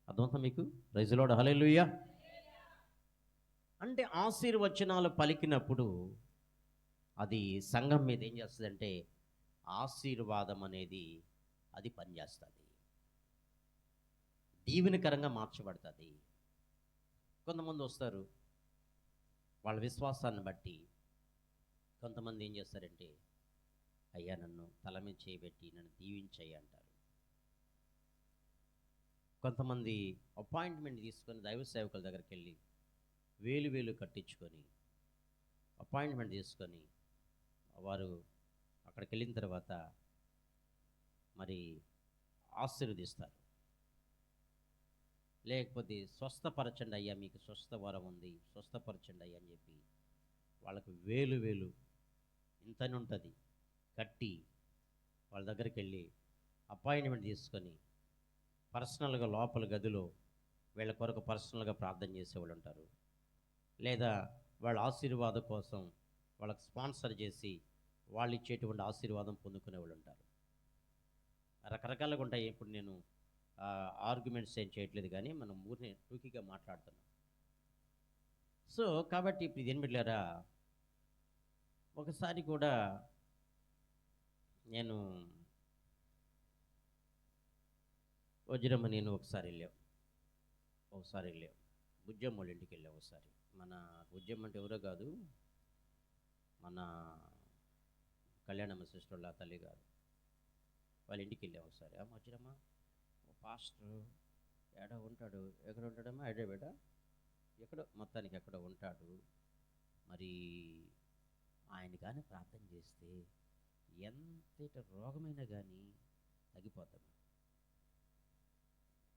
అర్థమవుతా మీకు? ప్రైజ్ ది లార్డ్, హల్లెలూయా. అంటే ఆశీర్వచనాలు పలికినప్పుడు అది సంఘం మీద ఏం చేస్తుందంటే ఆశీర్వాదం అనేది అది పనిచేస్తుంది, దీవెనకరంగా మార్చబడుతుంది. కొంతమంది వస్తారు, వాళ్ళ విశ్వాసాన్ని బట్టి కొంతమంది ఏం చేస్తారంటే, అయ్యా నన్ను తల మీద చేయబెట్టి నన్ను దీవించయ్య అంటారు. కొంతమంది అపాయింట్మెంట్ తీసుకొని దైవ సేవకుల దగ్గరికి వెళ్ళి వేలు కట్టించుకొని అపాయింట్మెంట్ తీసుకొని వారు అక్కడికి వెళ్ళిన తర్వాత మరి ఆశీర్వదిస్తారు. లేకపోతే స్వస్థపరచండి అయ్యా, మీకు స్వస్థ వరం ఉంది, స్వస్థపరచండి అయ్యా అని చెప్పి వాళ్ళకు వేలు ఇంతని ఉంటుంది కట్టి వాళ్ళ దగ్గరికి వెళ్ళి అపాయింట్మెంట్ తీసుకొని పర్సనల్గా లోపల గదిలో వీళ్ళ కొరకు పర్సనల్గా ప్రార్థన చేసేవాళ్ళు ఉంటారు. లేదా వాళ్ళ ఆశీర్వాదం కోసం వాళ్ళకి స్పాన్సర్ చేసి వాళ్ళు ఇచ్చేటువంటి ఆశీర్వాదం పొందుకునే వాళ్ళు ఉంటారు. రకరకాలుగా ఉంటాయి. ఇప్పుడు నేను ఆర్గ్యుమెంట్స్ ఏం చేయట్లేదు, కానీ మనం ఊరిని టూకీగా మాట్లాడుతున్నాం. సో కాబట్టి ఇప్పుడు ఇదేం బిడ్డలారా, ఒకసారి కూడా నేను వజ్రమ్మ నేను ఒకసారి వెళ్ళాం బుజ్జమ్మ వాళ్ళ ఇంటికి వెళ్ళాం. ఒకసారి మన బుజ్జమ్మ అంటే ఎవరో కాదు, మన కళ్యాణమ్మ సిస్టర్ వాళ్ళ తల్లి కాదు, వాళ్ళ ఇంటికి వెళ్ళాం ఒకసారి. వజ్రమ్మ పాస్టర్ ఎక్కడ ఉంటాడు, ఎక్కడ ఉంటాడమ్మా, హైదరాబాద్ ఎక్కడో మొత్తానికి ఎక్కడో ఉంటాడు. మరి ఆయన కానీ ప్రార్థన చేస్తే ఎంతటి రోగమైనా కానీ తగ్గిపోతాం.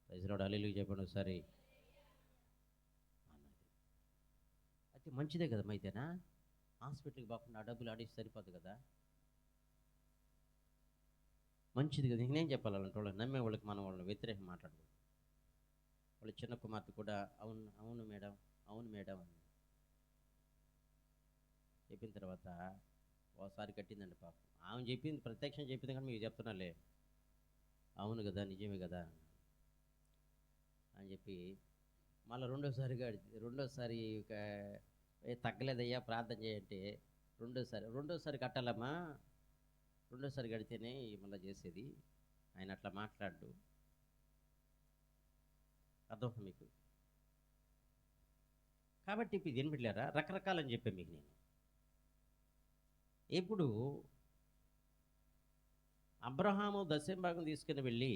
ప్రైజ్లార్డ్ హల్లెలూయా చెప్పండి ఒకసారి అన్నది. అయితే మంచిదే కదమ్మా, అయితేనా హాస్పిటల్కి పోకుండా ఆ డబ్బులు ఆడేసి సరిపోదు కదా, మంచిది కదా. నేనేం చెప్పాలంటే వాళ్ళకి నమ్మే వాళ్ళకి మనం వాళ్ళని వ్యతిరేకం మాట్లాడకూడదు. వాళ్ళ చిన్న కుమార్తె కూడా అవును అవును మేడం అవును మేడం అని చెప్పిన తర్వాత ఒకసారి కట్టిందండి పాపం. ఆమె చెప్పింది ప్రత్యక్షం చెప్పింది కానీ మీకు చెప్తున్నాలే, అవును కదా నిజమే కదా అని చెప్పి మళ్ళీ రెండోసారి తగ్గలేదయ్యా ప్రార్థన చేయంటే రెండోసారి కట్టాలమ్మా, రెండోసారి కడితేనే మళ్ళీ చేసేది, ఆయన అట్లా మాట్లాడు. అర్థం మీకు? కాబట్టి ఇప్పుడు ఇది వినబడలేరా, రకరకాలని చెప్పాను మీకు నేను. ఇప్పుడు అబ్రహాము దశంభాగం తీసుకుని వెళ్ళి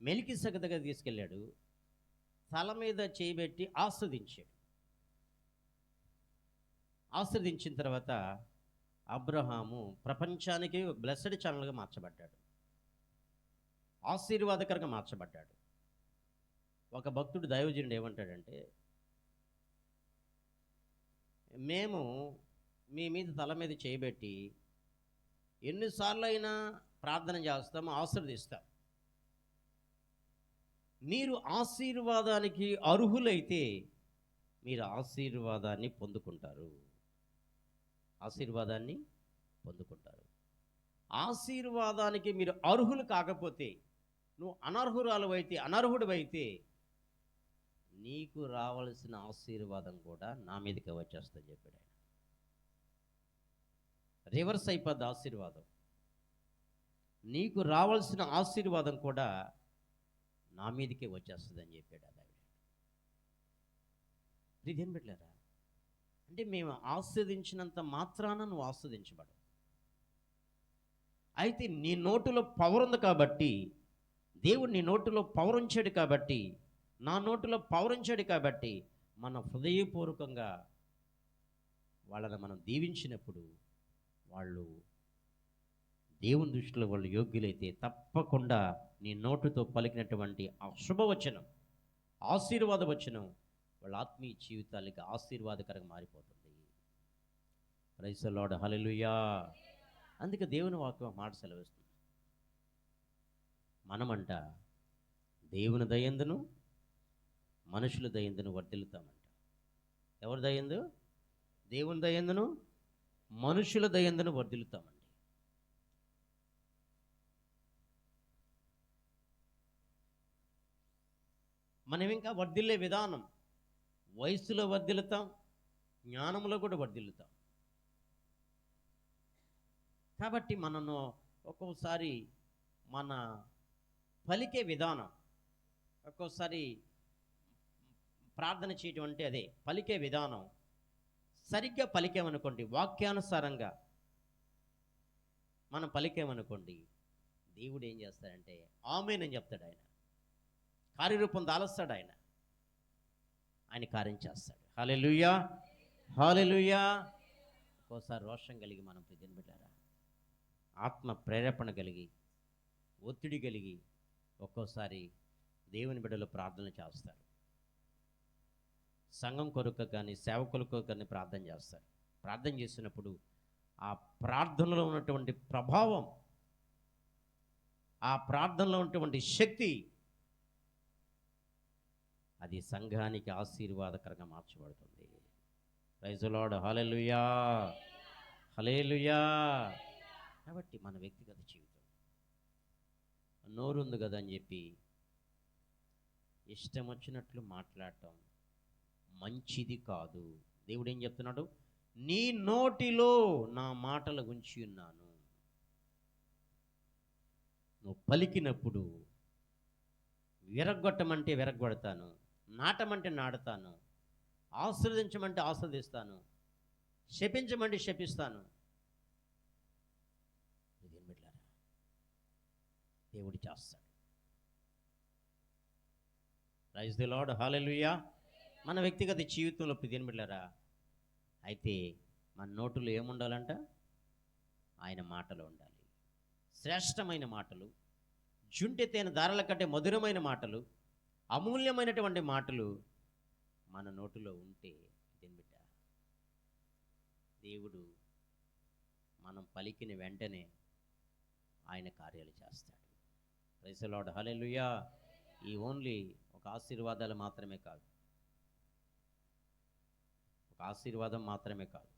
మెలికిసెదెకు దగ్గర తీసుకెళ్ళాడు, తల మీద చేయబెట్టి ఆశీర్వదించిన తర్వాత అబ్రహాము ప్రపంచానికి బ్లెస్డ్ ఛానల్గా మార్చబడ్డాడు, ఆశీర్వాదకరంగా మార్చబడ్డాడు. ఒక భక్తుడు దైవజనుడు ఏమంటాడంటే, మేము మీ మీద తల మీద చేయబెట్టి ఎన్నిసార్లు అయినా ప్రార్థన చేస్తాము, ఆశీర్వదిస్తాం. మీరు ఆశీర్వాదానికి అర్హులైతే మీరు ఆశీర్వాదాన్ని పొందుకుంటారు. ఆశీర్వాదానికి మీరు అర్హులు కాకపోతే, నువ్వు అనర్హుడివైతే నీకు రావాల్సిన ఆశీర్వాదం కూడా నా మీదకి వచ్చేస్తుందని చెప్పాడు ఆయన. రివర్స్ అయిపోద్ది ఆశీర్వాదం. నీకు రావాల్సిన ఆశీర్వాదం కూడా నా మీదకే వచ్చేస్తుందని చెప్పాడు అది. ఇదేం పెట్టలేరా అంటే మేము ఆస్వాదించినంత మాత్రాన నువ్వు ఆస్వాదించబడు. అయితే నీ నోటిలో పవర్ ఉంది కాబట్టి, దేవుడు నీ నోటిలో పవర్ ఉంచాడు కాబట్టి, నా నోటిలో పవర్ ఉంచాడు కాబట్టి, మన హృదయపూర్వకంగా వాళ్ళని మనం దీవించినప్పుడు వాళ్ళు దేవుని దృష్టిలో వాళ్ళు యోగ్యులైతే తప్పకుండా నీ నోటితో పలికినటువంటి ఆ శుభవచనం, ఆశీర్వాద వచనం వాళ్ళ ఆత్మీయ జీవితాలకి ఆశీర్వాదకరంగా మారిపోతుంది. ప్రైజ్ ది లార్డ్, హల్లెలూయా. అందుకే దేవుని వాక్యం మాట సెలవిస్తుంది, మనమంట దేవుని దయందును మనుషుల దయందును వర్ధిల్లుతామంట. ఎవరి దయందు? దేవుని దయందును మనుషుల దయందును వర్ధిల్లుతామండి. మనం ఇంకా వర్ధిల్లే విధానం, వయస్సులో వర్ధిల్లుతాం, జ్ఞానంలో కూడా వర్ధిల్లుతాం. కాబట్టి మనను ఒక్కోసారి మన పలికే విధానం, ఒక్కోసారి ప్రార్థన చేయటం అంటే అదే పలికే విధానం. సరిగ్గా పలికేమనుకోండి, వాక్యానుసారంగా మనం పలికేమనుకోండి, దేవుడు ఏం చేస్తాడంటే ఆమేనని చెప్తాడు. ఆయన కార్యరూపం దాలుస్తాడు, ఆయన కార్యం చేస్తాడు. హల్లెలూయా, హల్లెలూయా. ఒక్కోసారి రోషం కలిగి మనం ప్రతిని పెట్టారా, ఆత్మ ప్రేరేపణ కలిగి, ఒత్తిడి కలిగి ఒక్కోసారి దేవుని బిడ్డలు ప్రార్థన చేస్తారు. సంఘం కొరకు కానీ సేవకులకు కానీ ప్రార్థన చేస్తారు. ప్రార్థన చేసినప్పుడు ఆ ప్రార్థనలో ఉన్నటువంటి ప్రభావం, ఆ ప్రార్థనలో ఉన్నటువంటి శక్తి, అది సంఘానికి ఆశీర్వాదకరంగా మార్చబడుతుంది. ప్రైజ్ ది లార్డ్, హల్లెలూయా, హల్లెలూయా. కాబట్టి మన వ్యక్తిగత జీవితం, నోరుంది కదా అని చెప్పి ఇష్టం వచ్చినట్లు మాట్లాడటం మంచిది కాదు. దేవుడు ఏం చెప్తున్నాడు? నీ నోటిలో నా మాటలు ఉంచి ఉన్నాను. నువ్వు పలికినప్పుడు విరగ్గొట్టమంటే విరగ్గొడతాను, నాటమంటే నాటుతాను, ఆశీర్వదించమంటే ఆశీర్వదిస్తాను, శపించమంటే శపిస్తాను. ఇదేం బిడ్డలారా, దేవుడు చేస్తాడు. ప్రైజ్ ది లార్డ్, హల్లెలూయా. మన వ్యక్తిగత జీవితంలో ప్రియమైన బిడ్డలారా, అయితే మన నోటులో ఏముండాలంట? ఆయన మాటలు ఉండాలి. శ్రేష్టమైన మాటలు, జుంటెతైన దారాల కంటే మధురమైన మాటలు, అమూల్యమైనటువంటి మాటలు మన నోటిలో ఉంటే బిడ్డ, దేవుడు మనం పలికిన వెంటనే ఆయన కార్యాలు చేస్తాడు. ప్రైజ్ ది లార్డ్, హల్లెలూయా. ఈ ఓన్లీ ఒక ఆశీర్వాదాలు మాత్రమే కాదు, ఒక ఆశీర్వాదం మాత్రమే కాదు.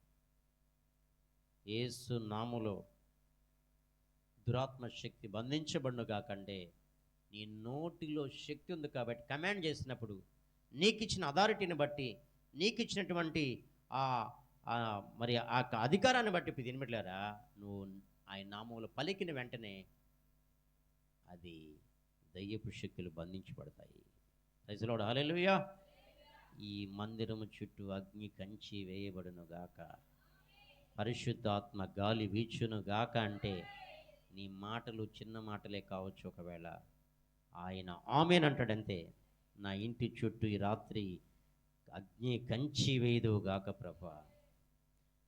యేసు నామములో దురాత్మ శక్తి బంధించబడును కాకంటే నీ నోటిలో శక్తి ఉంది కాబట్టి కమాండ్ చేసినప్పుడు నీకు ఇచ్చిన అథారిటీని బట్టి, నీకు ఇచ్చినటువంటి మరి ఆ అధికారాన్ని బట్టి తినబెట్టలేరా, నువ్వు ఆయన నామములో పలికిన వెంటనే అది దయ్యపు శక్తులు బంధించబడతాయి. ప్రైజ్ ది లార్డ్, హల్లెలూయా. ఈ మందిరము చుట్టూ అగ్ని కంచి వేయబడును గాక, పరిశుద్ధాత్మ గాలి వీచును గాక. అంటే నీ మాటలు చిన్న మాటలే కావచ్చు, ఒకవేళ ఆయన ఆమేన్ అంటాడంతే. నా ఇంటి చుట్టూ ఈ రాత్రి అగ్ని కంచి వేయుదువు గాక ప్రభా,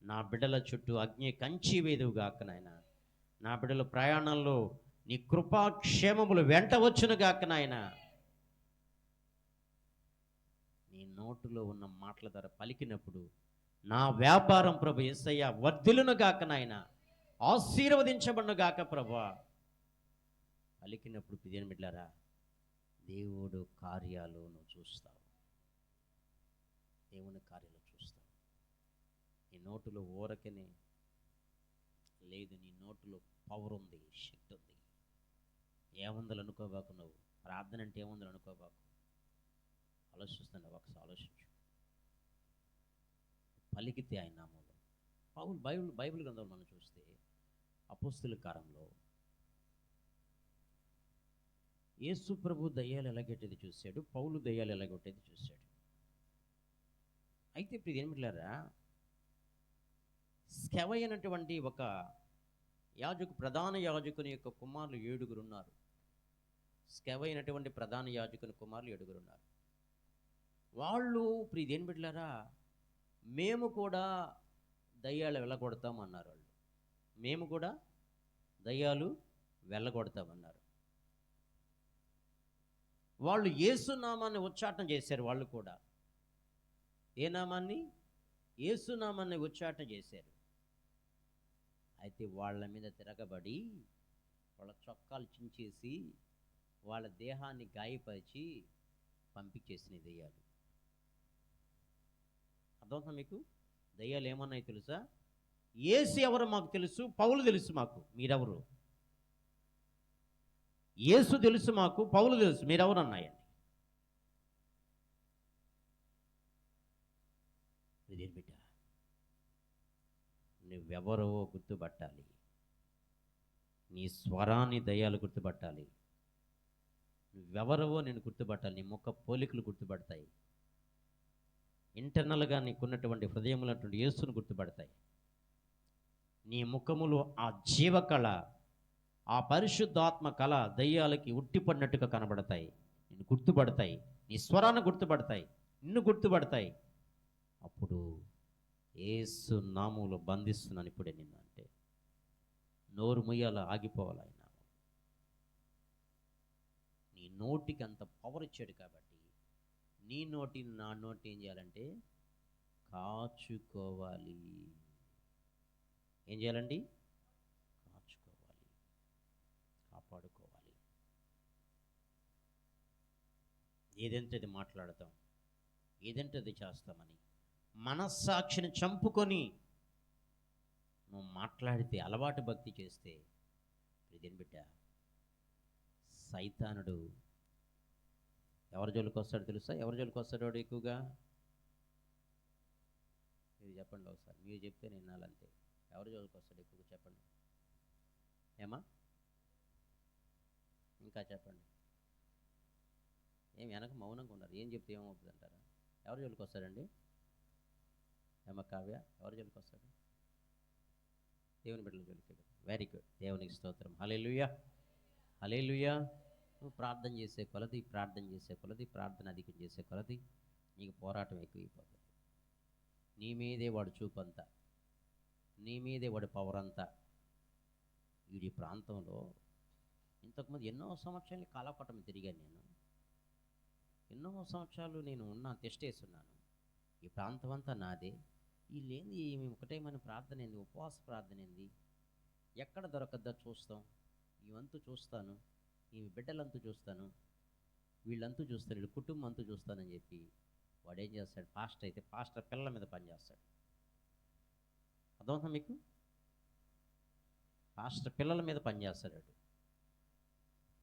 నా బిడ్డల చుట్టూ అగ్ని కంచి వేయుదువు గాక నాయన, నా బిడ్డల ప్రయాణంలో నీ కృపాక్షేమములు వెంట వచ్చును గాక నాయన. నీ నోటులో ఉన్న మాటల ద్వారా పలికినప్పుడు నా వ్యాపారం ప్రభు యేసయ్య వర్ధిల్లును గాక నాయన, ఆశీర్వదించబడును గాక ప్రభా. పలికినప్పుడు ప్రియమైన బిడ్డలారా, దేవుడు కార్యాలు నువ్వు చూస్తావు, దేవుని కార్యాలు చూస్తావు. నీ నోటులో ఊరకనే లేదు, నీ నోటులో పవర్ ఉంది, శక్తి ఉంది. ఏముందని అనుకోబాకు, నువ్వు ప్రార్థన అంటే ఏముందని అనుకోబాకు. ఆలోచిస్తున్నావు, ఒకసారి ఆలోచించు. పలికితే ఆయన నామంలో బైబిల్ గ్రంథంలో మనం చూస్తే అపోస్తుల కాలంలో యేసు ప్రభు దయ్యాలు ఎలాగొట్టేది చూశాడు, పౌలు దయ్యాలు ఎలాగొట్టేది చూశాడు. అయితే ఇప్పుడు ఏం బిడ్డలారా, స్కెవ అయినటువంటి ఒక ప్రధాన యాజకుని యొక్క కుమారులు 7 ఉన్నారు. స్కెవ అయినటువంటి ప్రధాన యాజకుని కుమారులు 7 ఉన్నారు. వాళ్ళు ఇప్పుడు ఇదేం బిడ్డలారా, మేము కూడా దయ్యాలు వెళ్ళగొడతామన్నారు. వాళ్ళు మేము కూడా దయ్యాలు వెళ్ళగొడతామన్నారు. వాళ్ళు యేసు నామాన్ని ఉచ్చాటన చేశారు. వాళ్ళు కూడా ఏ నామాన్ని? యేసు నామాన్ని ఉచ్చాటన చేశారు. అయితే వాళ్ళ మీద తిరగబడి వాళ్ళ చొక్కాలు చించేసి వాళ్ళ దేహాన్ని గాయపరిచి పంపించేసిన దయ్యాలు. అర్థమవుతుందా మీకు? దయ్యాలు ఏమన్నాయి తెలుసా? యేసు ఎవరు మాకు తెలుసు, పౌలు తెలుసు మాకు, మీరెవరు? యేసు తెలుసు మాకు, పౌలు తెలుసు, మీరెవరు అన్నాయండి. ఇదేం బిడ్డ, నువ్వెవరో గుర్తుపట్టాలి. నీ స్వరాన్ని దయ్యాలు గుర్తుపట్టాలి. నువ్వెవరవో నేను గుర్తుపట్టాలి. నీ ముఖ పోలికలు గుర్తుపడతాయి. ఇంటర్నల్గా నీకున్నటువంటి హృదయంలో యేసును గుర్తుపడతాయి. నీ ముఖములో ఆ జీవకళ, ఆ పరిశుద్ధాత్మ కళ దయ్యాలకి ఉట్టిపడినట్టుగా కనబడతాయి. నిన్ను గుర్తుపడతాయి, నీ స్వరాన్ని గుర్తుపడతాయి, నిన్ను గుర్తుపడతాయి. అప్పుడు యేసు నామములో బంధిస్తున్నాను ఇప్పుడే నిన్ను అంటే నోరు ముయ్యాల, ఆగిపోవాలి. ఆయన నీ నోటికి అంత పవర్ ఇచ్చాడు కాబట్టి నీ నోటి నా నోటి ఏం చేయాలంటే కాచుకోవాలి. ఏం చేయాలండి? కాచుకోవాలి, కాపాడుకోవాలి. ఏదంటే అది మాట్లాడతాం, ఏదంటే అది చేస్తామని మనస్సాక్షిని చంపుకొని నువ్వు మాట్లాడితే, అలవాటు భక్తి చేస్తే ఇదేం బిడ్డ, సైతానుడు ఎవరి జోలికి వస్తాడు తెలుసా? ఎవరి జోలికి వస్తాడు వాడు ఎక్కువగా? మీరు చెప్పండి ఒకసారి, మీరు చెప్తే నేను వినాలంతే. ఎవరు జోలికి వస్తాడు ఇప్పుడు చెప్పండి. ఏమా ఇంకా చెప్పండి. ఏం వెనక మౌనంగా ఉన్నారు, ఏం చెప్తే ఏమవుతుంది అంటారా? ఎవరు జోలికి వస్తాడండి? ఏమ కావ్య, ఎవరు జోలికి వస్తాడు? దేవుని బిడ్డల జోలికి. వెరీ గుడ్, దేవునికి స్తోత్రం. హల్లెలూయా, హల్లెలూయా. నువ్వు ప్రార్థన చేసే కొలది, ప్రార్థన చేసే కొలది, ప్రార్థన అధికం చేసే కొలది నీకు పోరాటం ఎక్కువైపోతుంది. నీ మీదే వాడు చూపంతా, నీ మీదే వాడి పవర్ అంతా. ఈ ప్రాంతంలో ఇంతకుముందు ఎన్నో సంవత్సరాలు కాలపటం తిరిగాను నేను. ఎన్నో సంవత్సరాలు నేను టెస్ట్ వేస్తున్నాను. ఈ ప్రాంతం అంతా నాదే. వీళ్ళేంది మేము ఒకటేమని ప్రార్థన ఏంది, ఉపవాస ప్రార్థన ఏంది, ఎక్కడ దొరకద్దా చూస్తాం, ఇవంతు చూస్తాను, ఈ బిడ్డలంతూ చూస్తాను, వీళ్ళంతూ చూస్తాను, వీళ్ళ కుటుంబం అంతూ చూస్తానని చెప్పి వాడు ఏం చేస్తాడు? పాస్టర్ అయితే పాస్టర్ పిల్లల మీద పనిచేస్తాడు. అర్థమవుతుందా మీకు? పాస్టర్ పిల్లల మీద పనిచేస్తాడు.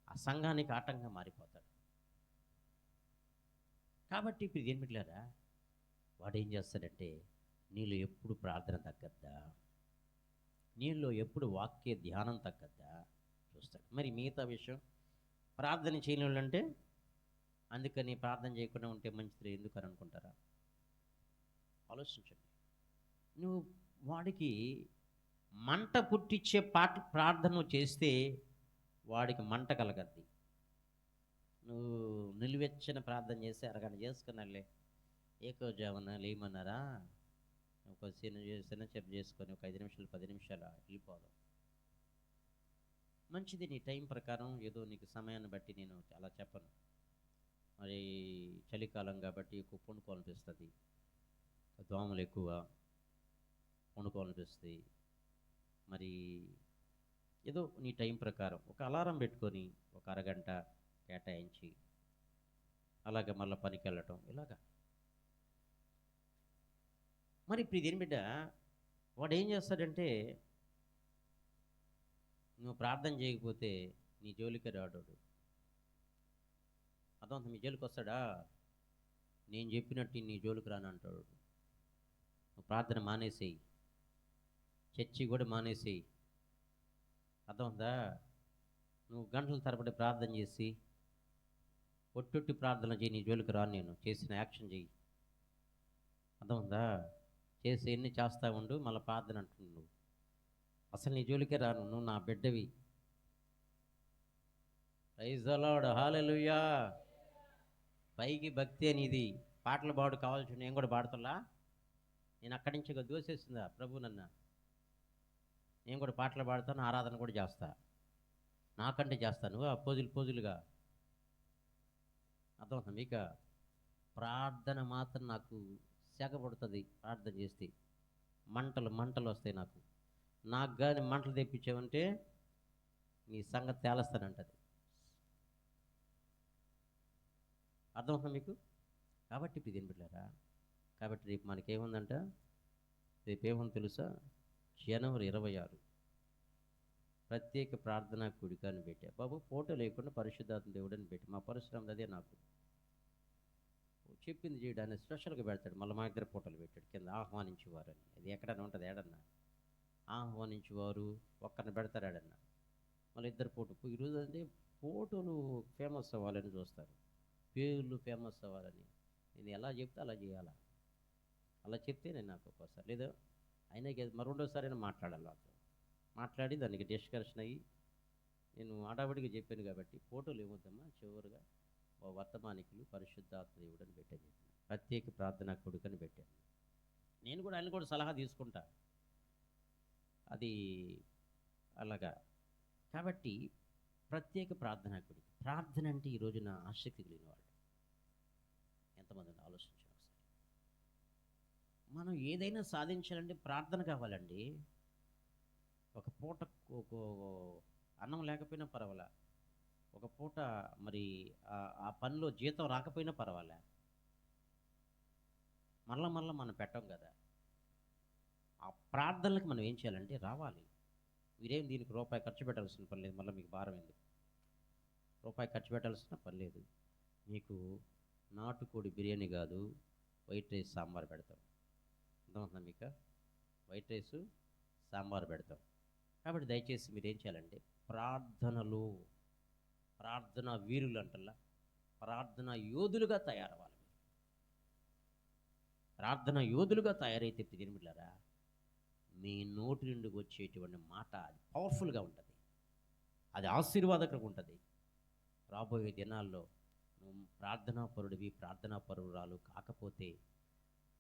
ఆ సంఘానికి ఆటంకంగా మారిపోతాడు. కాబట్టి ఇప్పుడు ఏం మిగిలారా? వాడు ఏం చేస్తాడంటే, నీలో ఎప్పుడు ప్రార్థన తగ్గద్దా, నీలో ఎప్పుడు వాక్య ధ్యానం తగ్గద్దా చూస్తాడు. మరి మిగతా విషయం ప్రార్థన చేయని వాళ్ళంటే, అందుకని ప్రార్థన చేయకుండా ఉంటే మంచిది ఎందుకు అని అనుకుంటారా? ఆలోచించండి. నువ్వు వాడికి మంట పుట్టించే ప్రార్థన చేస్తే వాడికి మంట కలగద్ది. నువ్వు నిలువెచ్చని ప్రార్థన చేస్తే అరగంట చేసుకున్నాలే, ఏకోజామున లేమన్నారా, ఒక చిన్న చెప్పు చేసుకొని ఒక 5 నిమిషాలు 10 నిమిషాలు వెళ్ళిపోదాం. మంచిది, నీ టైం ప్రకారం ఏదో నీకు సమయాన్ని బట్టి నేను అలా చెప్పను. మరి చలికాలం కాబట్టి ఎక్కువ పండుకోవాలనిపిస్తుంది, దోమలు ఎక్కువ, పండుకోవాలనిపిస్తుంది. మరి ఏదో నీ టైం ప్రకారం ఒక అలారం పెట్టుకొని ఒక అరగంట కేటాయించి అలాగే మళ్ళీ పనికి వెళ్ళటం ఇలాగా. మరి ఇప్పుడు ఇదేం బిడ్డ, వాడు ఏం చేస్తాడంటే, నువ్వు ప్రార్థన చేయకపోతే నీ జోలికి రాడు. అర్థం, మీ జోలికి వస్తాడా? నేను చెప్పినట్టు నీ జోలికి రాను అంటాడు. నువ్వు ప్రార్థన మానేసేయి, చర్చి కూడా మానేసేయి. అర్థమవుతుందా? నువ్వు గంటల తరబడి ప్రార్థన చేసి ఒట్టొట్టి ప్రార్థన చేయి, నీ జోలికి రాను నేను, చేసిన యాక్షన్ చెయ్యి. అర్థమవుతుందా? చేసి ఎన్ని చేస్తా ఉండు, మళ్ళీ ప్రార్థన అంటున్నావు. అసలు నీ జోలికే రాను, నువ్వు నా బిడ్డవి. ప్రైజ్ ద లార్డ్, హల్లెలూయా. పైకి భక్తి అనేది పాటలు పాడు కావాల్సి నేను కూడా పాడుతున్నా. నేను అక్కడి నుంచి దోసేస్తుందా ప్రభు నన్ను, నేను కూడా పాటలు పాడతాను, ఆరాధన కూడా చేస్తా, నాకంటే చేస్తాను ఆ పోజులుగా. అర్థమవుతుంది మీకు? ప్రార్థన మాత్రం నాకు సెగపడుతుంది. ప్రార్థన చేస్తే మంటలు వస్తాయి నాకు కానీ మంటలు తెప్పించావంటే నీ సంగతి తేలుస్తానంటది. అర్థమవుతుంది మీకు? కాబట్టి ఇప్పుడు ఇదేం పెట్టారా? కాబట్టి రేపు మనకేముందంట, రేపు ఏముంది తెలుసా? జనవరి 26 ప్రత్యేక ప్రార్థనా కూడికని పెట్టా. బాబు ఫోటో లేకుండా పరిశుద్ధాత్మ దేవుడని పెట్టి, మా పరిశ్రమ అదే నాకు చెప్పింది చేయడానికి స్పెషల్గా పెడతాడు. మళ్ళీ మా ఇద్దరు ఫోటోలు పెట్టాడు కింద, ఆహ్వానించేవారు అని. అది ఎక్కడన్నా ఉంటుంది, ఏడన్నా ఆహ్వానించేవారు ఒక్కరిని పెడతారు ఏడన్నా, మళ్ళీ ఇద్దరు ఫోటో. ఈరోజు అంటే ఫోటోలు ఫేమస్ అవ్వాలని చూస్తారు, పేర్లు ఫేమస్ అవ్వాలని. నేను ఎలా చెప్తే అలా చేయాలా, అలా చెప్తే నేను నాకు ఒక్కోసారి లేదా అయినా మరి రెండోసారి మాట్లాడాలి, వాళ్ళతో మాట్లాడి దానికి డిస్కషన్ అయ్యి. నేను ఆడాబడిగా చెప్పాను కాబట్టి ఫోటోలు ఏమొద్దమ్మా, చివరిగా వర్తమానికులు పరిశుద్ధాత్మ దేవుడని పెట్టాను, ప్రత్యేక ప్రార్థనా కొడుకని పెట్టాను. నేను కూడా ఆయన కూడా సలహా తీసుకుంటా, అది అలాగా. కాబట్టి ప్రత్యేక ప్రార్థనా కొడుకు, ప్రార్థన అంటే ఈ రోజున ఆసక్తి కలిగిన వాళ్ళు ఎంతమందిని ఆలోచించారు ఒకసారి. మనం ఏదైనా సాధించాలంటే ప్రార్థన కావాలండి. ఒక పూట అన్నం లేకపోయినా పర్వాలే, ఒక పూట మరి ఆ పనిలో జీతం రాకపోయినా పర్వాలే, మళ్ళా మనం పెట్టం కదా. ఆ ప్రార్థనలకు మనం ఏం చేయాలంటే రావాలి. మీరేం దీనికి రూపాయి ఖర్చు పెట్టాల్సిన పని లేదు, మళ్ళీ మీకు భారం ఎందుకు, రూపాయి ఖర్చు పెట్టాల్సిన పని లేదు. మీకు నాటుకోడి బిర్యానీ కాదు, వైట్ రైస్ సాంబార్ పెడతాం, అర్థమవుతుందా మీకు? వైట్ రైసు సాంబార్ పెడతాం. కాబట్టి దయచేసి మీరు ఏం చేయాలంటే ప్రార్థనలు, ప్రార్థన వీరులు అంటల్లా, ప్రార్థన యోధులుగా తయారవ్వాలి. ప్రార్థన యోధులుగా తయారైతే ప్రియమిట్లారా, మీ నోటి నుండి వచ్చేటువంటి మాట అది పవర్ఫుల్గా ఉంటుంది, అది ఆశీర్వాదకరంగా ఉంటుంది. రాబోయే దినాల్లో నువ్వు ప్రార్థనా పరుడివి, ప్రార్థనా పరురాలు కాకపోతే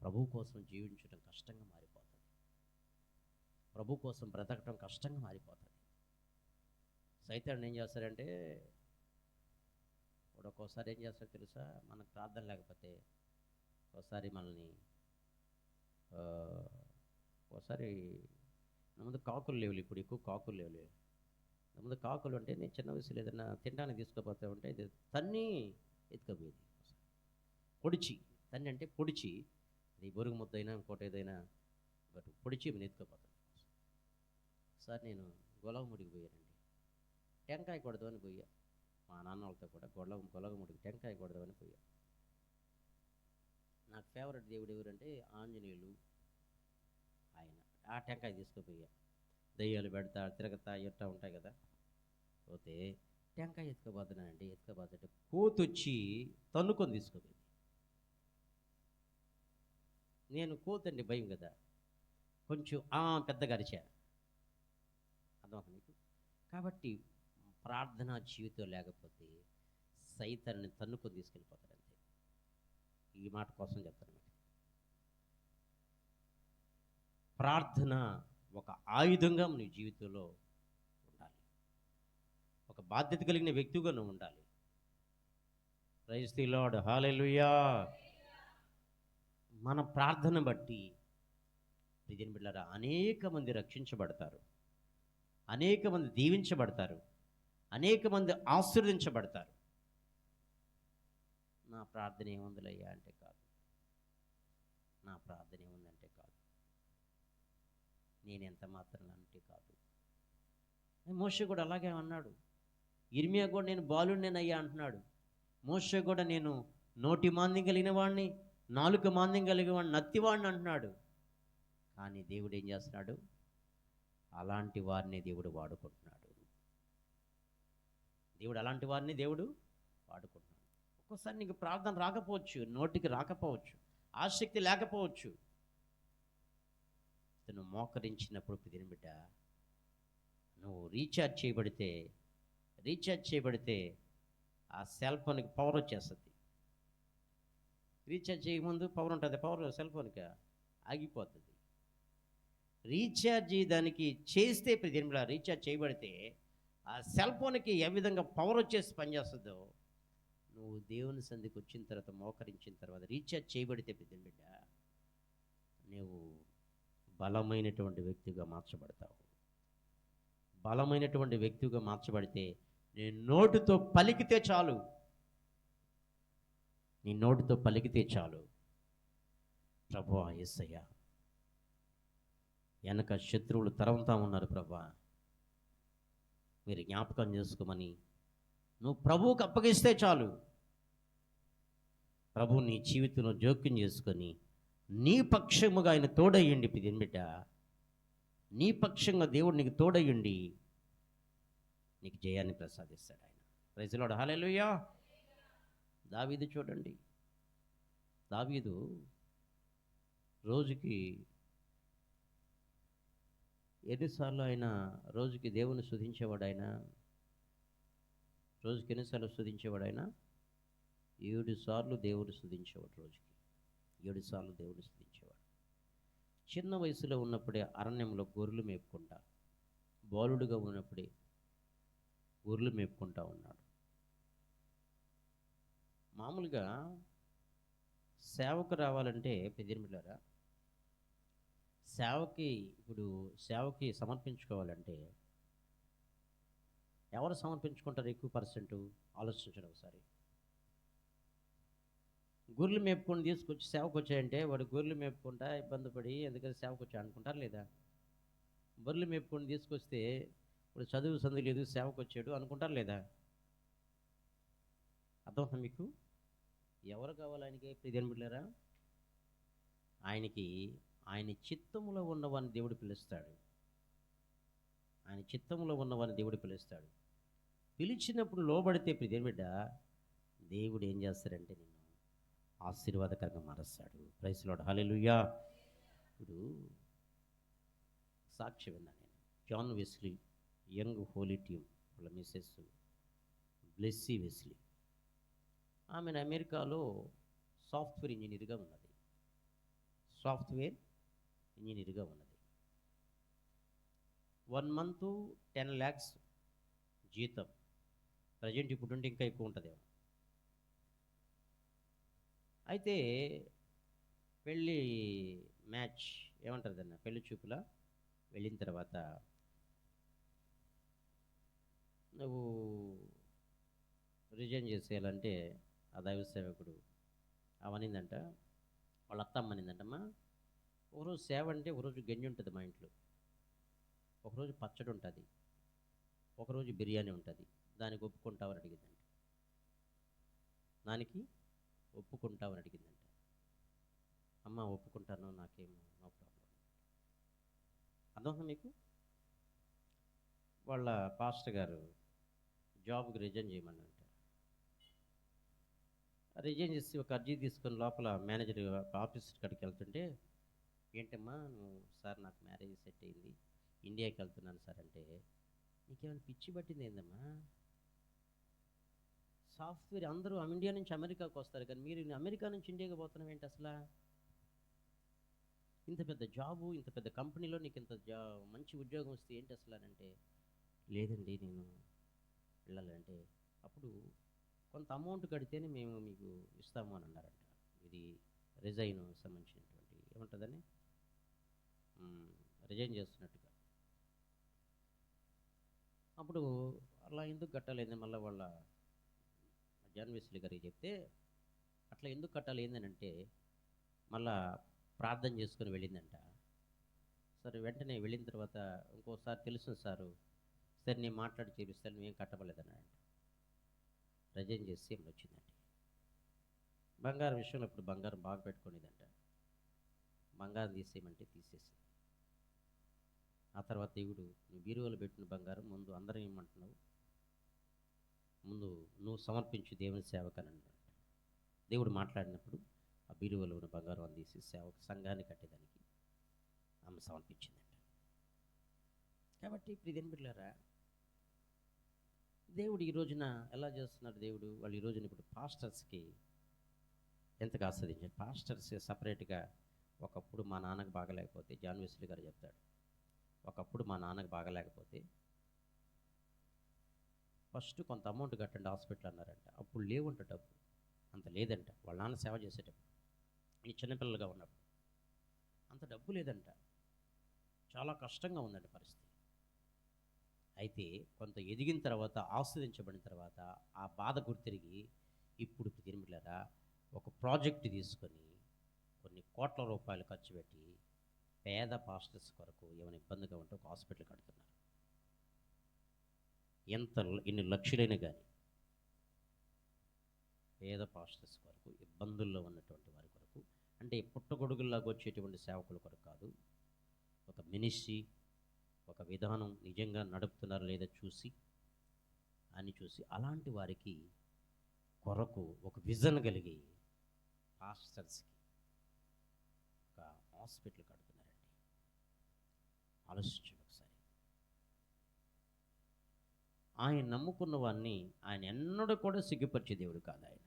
ప్రభు కోసం జీవించడం కష్టంగా మారిపోతుంది, ప్రభు కోసం బ్రతకటం కష్టంగా మారిపోతుంది. సైతాన్ని ఏం చేస్తారంటే వాడు ఒక్కోసారి ఏం చేస్తారో తెలుసా, మనకు ప్రార్థన లేకపోతే ఒకసారి మనల్ని ఒకసారి నా ముందు కాకులు లేవులు, ఇప్పుడు ఎక్కువ కాకులు లేవులే. నా ముందు కాకులు అంటే నేను చిన్న వయసులో ఏదైనా తినడానికి తీసుకుపోతా ఉంటే ఇది తన్ని ఎత్తుకపోయేది, పొడిచి, తన్ని అంటే పొడిచి, అది బొరుగు ముద్దైనా ఇంకోటి ఏదైనా బట్ పొడిచి నేను ఎత్తుకుపోతాను. సార్ నేను గొలవముడికి పోయానండి, టెంకాయ కొడదామని పోయా, మా నాన్న వాళ్ళతో కూడా గొలవముడికి టెంకాయ కొడదామని పోయా. నాకు ఫేవరెట్ దేవుడు ఎవరంటే ఆంజనేయులు, ఆయన. ఆ టెంకాయ తీసుకుపోయా, దయ్యాలు పెడతా తిరగతా ఎట్టా ఉంటాయి కదా. పోతే టెంకాయ ఎత్తుకోబోతున్నానండి, ఎత్తుకోబోతుంటే కోతొచ్చి తన్నుకొని తీసుకుపోయింది. నేను కోతండి భయం కదా, కొంచెం పెద్దగా అరిచా. అర్థమవుతుంది మీకు? కాబట్టి ప్రార్థనా జీవితం లేకపోతే సైతాన్ని తన్నుకొని తీసుకెళ్ళిపోతాడు అంతే. ఈ మాట కోసం చెప్తాను మీకు. ప్రార్థన ఒక ఆయుధంగా నీ జీవితంలో ఉండాలి, ఒక బాధ్యత కలిగిన వ్యక్తిగా నువ్వు ఉండాలి. ప్రైజ్ ది లార్డ్, హల్లెలూయా. మన ప్రార్థన బట్టి ప్రియమైన బిడ్డలారా అనేక మంది రక్షించబడతారు, అనేక మంది దీవించబడతారు, అనేక మంది ఆశీర్వదించబడతారు. నా ప్రార్థన ఏముందిలయ్యా అంటే కాదు, నా ప్రార్థన ఏముందంటే కాదు, నేను ఎంత మాత్రం అంటే కాదు. మోషే కూడా అలాగే అన్నాడు. ఇర్మియా కూడా నేను బాలుడినేనయ్యా అంటున్నాడు. మోషే కూడా నేను నోటి మాంద్యం కలిగిన వాడిని, నాలుక మాంద్యం కలిగిన వాడిని, నత్తివాడిని అంటున్నాడు. కానీ దేవుడు ఏం చేస్తున్నాడు? అలాంటి వారిని దేవుడు వాడుకుంటున్నాడు. దేవుడు అలాంటి వారిని దేవుడు వాడుకుంటున్నాడు. ఒక్కోసారి నీకు ప్రార్థన రాకపోవచ్చు, నోటికి రాకపోవచ్చు, ఆసక్తి లేకపోవచ్చు. నువ్వు మోకరించినప్పుడు ప్రియమైన బిడ్డ, నువ్వు రీఛార్జ్ చేయబడితే ఆ సెల్ ఫోన్కి పవర్ వచ్చేస్తుంది. రీఛార్జ్ చేయకముందు పవర్ ఉంటుంది, పవర్ సెల్ ఫోన్కి ఆగిపోతుంది. రీఛార్జ్ దానికి చేస్తే ప్రియమైన బిడ్డ, రీఛార్జ్ చేయబడితే ఆ సెల్ ఫోన్కి ఏ విధంగా పవర్ వచ్చేసి పనిచేస్తుందో, నువ్వు దేవుని సంధికి వచ్చిన తర్వాత, మోకరించిన తర్వాత, రీఛార్జ్ చేయబడితే ప్రియమైన బిడ్డ, నువ్వు బలమైనటువంటి వ్యక్తిగా మార్చబడతావు. బలమైనటువంటి వ్యక్తిగా మార్చబడితే నేను నోటితో పలికితే చాలు, నీ నోటితో పలికితే చాలు, ప్రభువా యేసయ్యా, వెనక శత్రువులు తరంతా ఉన్నారు ప్రభువా, మీరు జ్ఞాపకం చేసుకోమని నువ్వు ప్రభువుకు అప్పగిస్తే చాలు. ప్రభు నీ జీవితంలో జోక్యం చేసుకొని నీ పక్షముగా ఆయన తోడయ్యండి. పిదిన్బిడ్డ, నీ పక్షంగా దేవుడు నీకు తోడయ్యండి, నీకు జయాన్ని ప్రసాదిస్తాడు ఆయన. ప్రైజ్ ది లార్డ్, హల్లెలూయా. దావీదు చూడండి, దావీదు రోజుకి ఎన్నిసార్లు ఆయన రోజుకి దేవుని స్తుతించేవాడు. ఆయన రోజుకి ఎన్నిసార్లు స్తుతించేవాడు? ఆయన 7 సార్లు దేవుడు స్తుతించేవాడు. రోజుకి 7 సార్లు దేవుడు స్తుతించేవాడు. చిన్న వయసులో ఉన్నప్పుడే అరణ్యంలో గొర్రెలు మేపుకుంటా, బాలుడుగా ఉన్నప్పుడే గొర్రెలు మేపుకుంటా ఉన్నాడు. మామూలుగా సేవకు రావాలంటే పెద్దమిళ్ళారా, సేవకి సమర్పించుకోవాలంటే ఎవరు సమర్పించుకుంటారు ఎక్కువ పర్సెంట్? ఆలోచించడం ఒకసారి. గొర్రెలు మేపుకొని తీసుకొచ్చి సేవకు వచ్చాయంటే వాడు గొర్రెలు మేపుకుంటా ఇబ్బంది పడి ఎందుకంటే సేవకు వచ్చా అనుకుంటారు లేదా? గొర్రెలు మేపుకొని తీసుకొస్తే ఇప్పుడు చదువు సందు లేదు సేవకు వచ్చాడు అనుకుంటారు లేదా? అర్థమవుతుంది మీకు? ఎవరు కావాలి ఆయనకి? ప్రియమైన బిడ్డలారా, ఆయనకి ఆయన చిత్తములో ఉన్నవాని దేవుడు పిలుస్తాడు. ఆయన చిత్తంలో ఉన్నవాని దేవుడు పిలుస్తాడు. పిలిచినప్పుడు లోబడితే ప్రియ బిడ్డ, దేవుడు ఏం చేస్తాడంటే నిన్ను ఆశీర్వాదకరంగా మారుస్తాడు. Praise Lord, hallelujah. ఇప్పుడు సాక్షి విన్నాను నేను. John Wesley, young holy team వాళ్ళ మిస్సెస్ బ్లెస్సీ వెస్లీ, ఆమెను అమెరికాలో సాఫ్ట్వేర్ ఇంజనీర్గా ఉన్నది. సాఫ్ట్వేర్ ఇంజనీర్గా ఉన్నది. 1 మంత్ 10 lakhs జీతం. ప్రజెంట్ ఇప్పుడుంటే ఇంకా ఎక్కువ ఉంటుందేమో. అయితే పెళ్ళి మ్యాచ్ ఏమంటారు దాన్ని, పెళ్లి చూపులా వెళ్ళిన తర్వాత నువ్వు రిజైన్ చేసేయాలంటే ఆ దైవ సేవకుడు అవనిందంట, వాళ్ళ అత్తమ్మ అనిందంటమ్మా, ఒకరోజు సేవ అంటే ఒకరోజు గంజి ఉంటుంది మా ఇంట్లో, ఒకరోజు పచ్చడి ఉంటుంది, ఒకరోజు బిర్యానీ ఉంటుంది, దానికి ఒప్పుకుంటావని అడిగిందంట. దానికి ఒప్పుకుంటావని అడిగిందంట. అమ్మ ఒప్పుకుంటాను, నాకేమో నో ప్రాబ్లం. అర్థమవుతుంది మీకు? వాళ్ళ పాస్టర్ గారు జాబ్కి రిజైన్ చేయమని అంటారు. రిజైన్ చేసి ఒక అర్జీ తీసుకొని లోపల మేనేజర్ ఆఫీస్ కాడికి వెళ్తుంటే, ఏంటమ్మా నువ్వు, సార్ నాకు మ్యారేజ్ సెట్ అయింది, ఇండియాకి వెళ్తున్నాను సార్ అంటే, నీకేమైనా పిచ్చి పట్టింది ఏందమ్మా? సాఫ్ట్వేర్ అందరూ ఇండియా నుంచి అమెరికాకు వస్తారు, కానీ మీరు అమెరికా నుంచి ఇండియాకి పోతున్నావు ఏంటి అసలు? ఇంత పెద్ద జాబు, ఇంత పెద్ద కంపెనీలో నీకు ఇంత మంచి ఉద్యోగం వస్తే ఏంటి అసలు అని అంటే, లేదండి నేను వెళ్ళాలంటే, అప్పుడు కొంత అమౌంట్ కడితేనే మేము మీకు ఇస్తాము అని అన్నారంట. ఇది రిజైన్ సంబంధించినటువంటి ఏముంటుందని, రిజైన్ చేస్తున్నట్టుగా. అప్పుడు అలా ఎందుకు కట్టాలి మళ్ళీ వాళ్ళ జాన్ వెస్లీ గారికి చెప్తే, అట్లా ఎందుకు కట్టాలి ఏంటంటే, మళ్ళా ప్రార్థన చేసుకొని వెళ్ళిందంట. సరే వెంటనే వెళ్ళిన తర్వాత ఇంకోసారి తెలుసు సారు, సరే నేను మాట్లాడి చేపిస్తాను, నువ్వేం కట్టబలేదన్నాడంట. రిజైన్ చేసి ఏమి వచ్చిందండి. బంగారం విషయంలో ఇప్పుడు బంగారం బాగా పెట్టుకునేదంట. బంగారం తీసేయమంటే తీసేసింది. ఆ తర్వాత దేవుడు, నువ్వు బీరువాలో పెట్టిన బంగారం ముందు అందరం ఏమంటున్నావు, ముందు నువ్వు సమర్పించు దేవుని సేవకని అన్నాడు. దేవుడు మాట్లాడినప్పుడు ఆ బీరువాలో ఉన్న బంగారం తీసి సేవకు సంఘాన్ని కట్టేదానికి ఆమె సమర్పించిందంట. కాబట్టి ఇప్పుడు ఇదేం బిడ్డలారా, దేవుడు ఈ రోజున ఎలా చేస్తున్నాడు దేవుడు, వాళ్ళు ఈ రోజున ఇప్పుడు పాస్టర్స్కి ఎంతగా ఆస్వాదించారు. పాస్టర్స్ సపరేట్గా, ఒకప్పుడు మా నాన్నకు బాగలేకపోతే, జాన్ వెస్లీ గారు చెప్తాడు, ఒకప్పుడు మా నాన్నకు బాగలేకపోతే ఫస్ట్ కొంత అమౌంట్ కట్టండి హాస్పిటల్ అన్నారంట. అప్పుడు లేవంట డబ్బు, అంత లేదంట. వాళ్ళ నాన్న సేవ చేసేటప్పుడు, ఈ చిన్నపిల్లలుగా ఉన్నప్పుడు అంత డబ్బు లేదంట. చాలా కష్టంగా ఉందండి పరిస్థితి. అయితే కొంత ఎదిగిన తర్వాత, ఆస్వాదించబడిన తర్వాత ఆ బాధ గుర్తిరిగి ఇప్పుడు తిరిమిళ్ళరా ఒక ప్రాజెక్ట్ తీసుకొని కొన్ని కోట్ల రూపాయలు ఖర్చు పెట్టి పేద పాస్టర్స్ కొరకు ఏమైనా ఇబ్బందిగా ఉంటే ఒక హాస్పిటల్ కడుతున్నారు. ఎన్ని లక్షలైనా కానీ పేద పాస్టర్స్ కొరకు, ఇబ్బందుల్లో ఉన్నటువంటి వారి కొరకు, అంటే పుట్టగొడుగుల్లాగా వచ్చేటువంటి సేవకుల కొరకు కాదు, ఒక మినిస్ట్రీ, ఒక విధానం నిజంగా నడుపుతున్నారు లేదా చూసి అలాంటి వారికి కొరకు ఒక విజన్ కలిగి పాస్టర్స్కి ఒక హాస్పిటల్ కడుతున్నారండి. ఆలోచించండి ఒకసారి. ఆయన నమ్ముకున్న వాడిని ఆయన ఎన్నడూ కూడా సిగ్గుపరిచే దేవుడు కాదు. ఆయన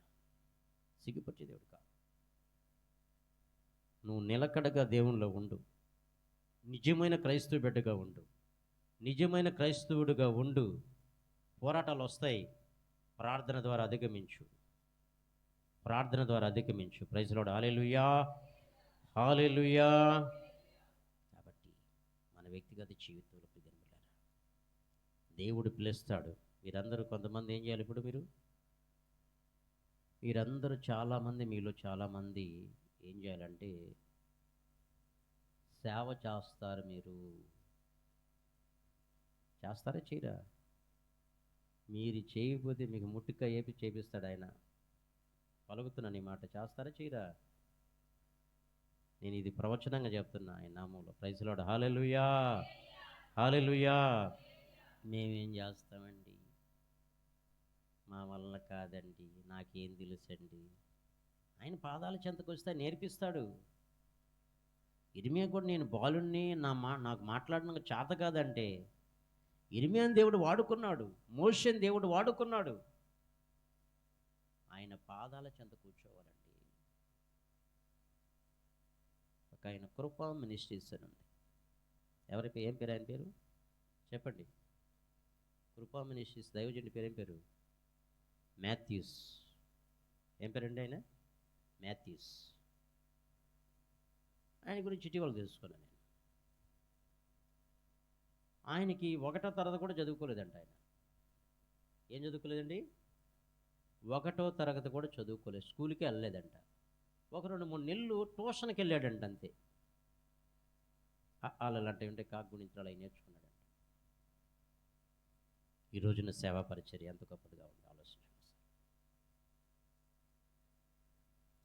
సిగ్గుపరిచే దేవుడు కాదు. నువ్వు నిలకడగా దేవునిలో ఉండు, నిజమైన క్రైస్తవ బిడ్డగా ఉండు, నిజమైన క్రైస్తవుడిగా ఉండు. పోరాటాలు వస్తాయి, ప్రార్థన ద్వారా అధిగమించు, ప్రార్థన ద్వారా అధిగమించు. ప్రైజ్ లార్డ్, హల్లెలూయా, హల్లెలూయా. కాబట్టి మన వ్యక్తిగత జీవితంలో దేవుడు పిలుస్తాడు. వీరందరూ కొంతమంది ఏం చేయాలి ఇప్పుడు, వీరందరూ చాలామంది, మీలో చాలామంది ఏం చేయాలంటే సేవ చేస్తారు. మీరు చేస్తారా చేయరా? మీరు చేయకపోతే మీకు ముట్టుక ఏపి చేపిస్తాడు ఆయన. పలుకుతున్నాను ఈ మాట, చేస్తారా చేయరా? నేను ఇది ప్రవచనంగా చెప్తున్నా ఆయన నామంలో. Praise Lord. హల్లెలూయా, హల్లెలూయా. మేమేం చేస్తామండి, మా వల్ల కాదండి, నాకేం తెలుసండి. ఆయన పాదాల చెంతకు వస్తే నేర్పిస్తాడు. ఇరిమియా కూడా నేను బాలుణ్ణి, నాకు మాట్లాడడం చేత కాదంటే ఇరిమియాని దేవుడు వాడుకున్నాడు, మోషేని దేవుడు వాడుకున్నాడు. ఆయన పాదాల చెంత కూర్చోవాలండి. ఒక ఆయన కృపా మినిస్ట్రీస్ అని ఉంది. ఎవరికి ఏం పేరు ఆయన పేరు చెప్పండి? కృపా మినిస్ట్రీస్ దైవజనుడి పేరు ఏం పేరు? మాథ్యూస్. ఏం పేరండి ఆయన? మాథ్యూస్. ఆయన గురించి ఇటీవల తెలుసుకున్నాను నేను. ఆయనకి 1వ తరగతి కూడా చదువుకోలేదంట ఆయన. ఏం చదువుకోలేదండి? 1వ తరగతి కూడా చదువుకోలేదు, స్కూల్కి వెళ్ళలేదంట. ఒక 2-3 నెలలు ట్యూషన్కి వెళ్ళాడంట అంతే. అలాంటివి ఉంటే కాగుణించాలి అవి నేర్చుకున్నాడంట. ఈ రోజున సేవా పరిచర్య ఎంత గొప్పదిగా ఉంది ఆలోచించండి.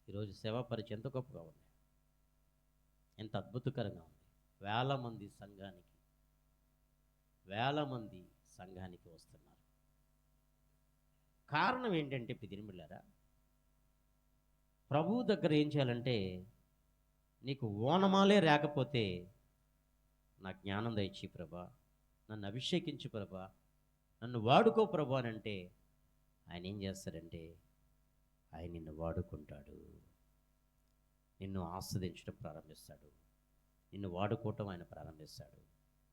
ఈరోజు సేవా పరిచయం ఎంత గొప్పగా ఉంది, ఎంత అద్భుతకరంగా ఉంది. వేల మంది సంఘానికి వస్తున్నారు. కారణం ఏంటంటే పిదిరిమిళ్ళారా, ప్రభువు దగ్గర ఏం చేయాలంటే, నీకు ఓనమాలే రాకపోతే నా జ్ఞానం దయచి ప్రభా, నన్ను అభిషేకించు ప్రభా, నన్ను వాడుకో ప్రభా అని అంటే ఆయన ఏం చేస్తాడంటే, ఆయన నిన్ను వాడుకుంటాడు, నిన్ను ఆస్వాదించడం ప్రారంభిస్తాడు, నిన్ను వాడుకోవటం ఆయన ప్రారంభిస్తాడు.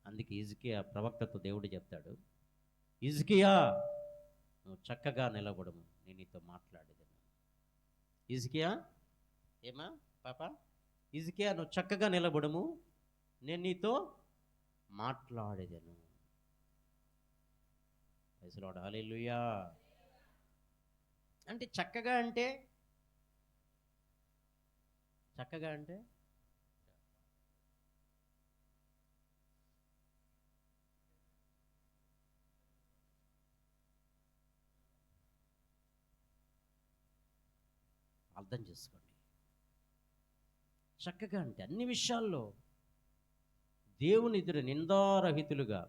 అందుకే హిజ్కియా ప్రవక్తతో దేవుడు చెప్తాడు, హిజ్కియా నువ్వు చక్కగా నిలబడము, నేను నీతో మాట్లాడేదను. హిజ్కియా, ఏమా పాప, హిజ్కియా నువ్వు చక్కగా నిలబడము, నేను నీతో మాట్లాడేదను. Praise Lord. హల్లెలూయా. అంటే చక్కగా అంటే అర్థం చేసుకోండి. చక్కగా అంటే అన్ని విషయాల్లో దేవుని ఎదుట నిందారహితులుగా,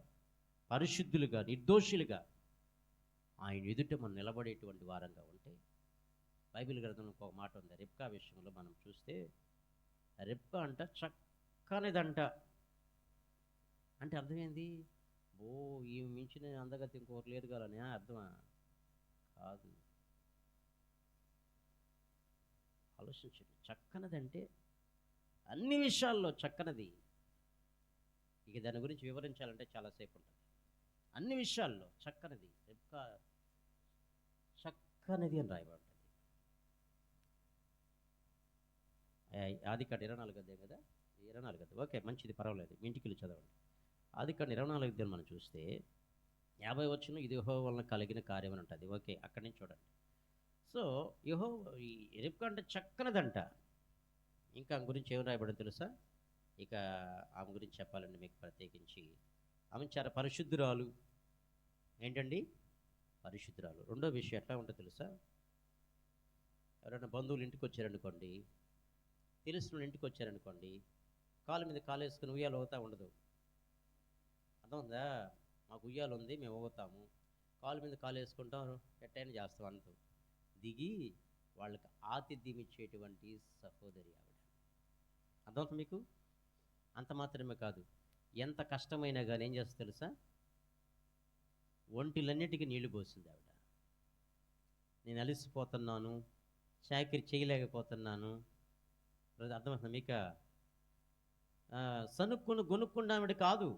పరిశుద్ధులుగా, నిర్దోషులుగా ఆయన ఎదుట మనం నిలబడేటువంటి వారంగా ఉంటే, బైబిల్ గ్రంథంలో ఒక మాట ఉంది. రెబ్కా విషయంలో మనం చూస్తే, రెబ్కా అంట చక్కనిదంట. అంటే అర్థమైంది, ఈ మించిన అందగతి ఇంకొకరు లేదు కాలని అర్థమా? కాదు. ఆలోచించండి. చక్కనదంటే అన్ని విషయాల్లో చక్కనది. ఇక దాని గురించి వివరించాలంటే చాలాసేపు ఉంటుంది. అన్ని విషయాల్లో చక్కనది. రెబ్కా చక్కనది అని రాయబడుతుంది. ఆదికాండం 24 అధ్యాయం కదా, 24 అధ్యాయం. ఓకే, మంచిది, పర్వాలేదు, మీ ఇంటికి వెళ్ళి చదవండి. ఆదికాండం 24 అధ్యాయం మనం చూస్తే 50 వచనం, ఇది యెహోవా వలన కలిగిన కార్యం అని ఉంటుంది. ఓకే, అక్కడి నుంచి చూడండి. సో ఈ రెబ్కా అంటే చక్కనదంట. ఇంకా ఆమె గురించి ఏం రాయబడింది తెలుసా? ఇక ఆమె గురించి చెప్పాలండి మీకు ప్రత్యేకించి. ఆమె చాలా పరిశుద్ధురాలు. ఏంటండి? పరిశుద్ధురాలు. రెండో విషయం ఎట్లా ఉంటుందో తెలుసా? ఎవరైనా బంధువులు ఇంటికి వచ్చారనుకోండి, తెలిసిన ఇంటికి వచ్చారనుకోండి, కాలు మీద కాలు వేసుకుని ఉయ్యాలు అవుతా ఉండదు. అర్థమైందా? మాకు ఉయ్యాలు ఉంది, మేము అవుతాము, కాలు మీద కాలు వేసుకుంటాం, ఎట్టైనా చేస్తాం అంటూ దిగి వాళ్ళకి ఆతిథ్యం ఇచ్చేటువంటి సహోదరి ఆవిడ. అర్థమవుతుంది మీకు? అంత మాత్రమే కాదు, ఎంత కష్టమైనా కానీ ఏం చేస్తా తెలుసా? ఒంటిలన్నిటికీ నీళ్లు పోసింది ఆవిడ. నేను అలిసిపోతున్నాను, చాకరీ చేయలేకపోతున్నాను, అర్థమవుతుంది మీకు? సనుక్కును గొనుక్కుండా ఆవిడ కాదు.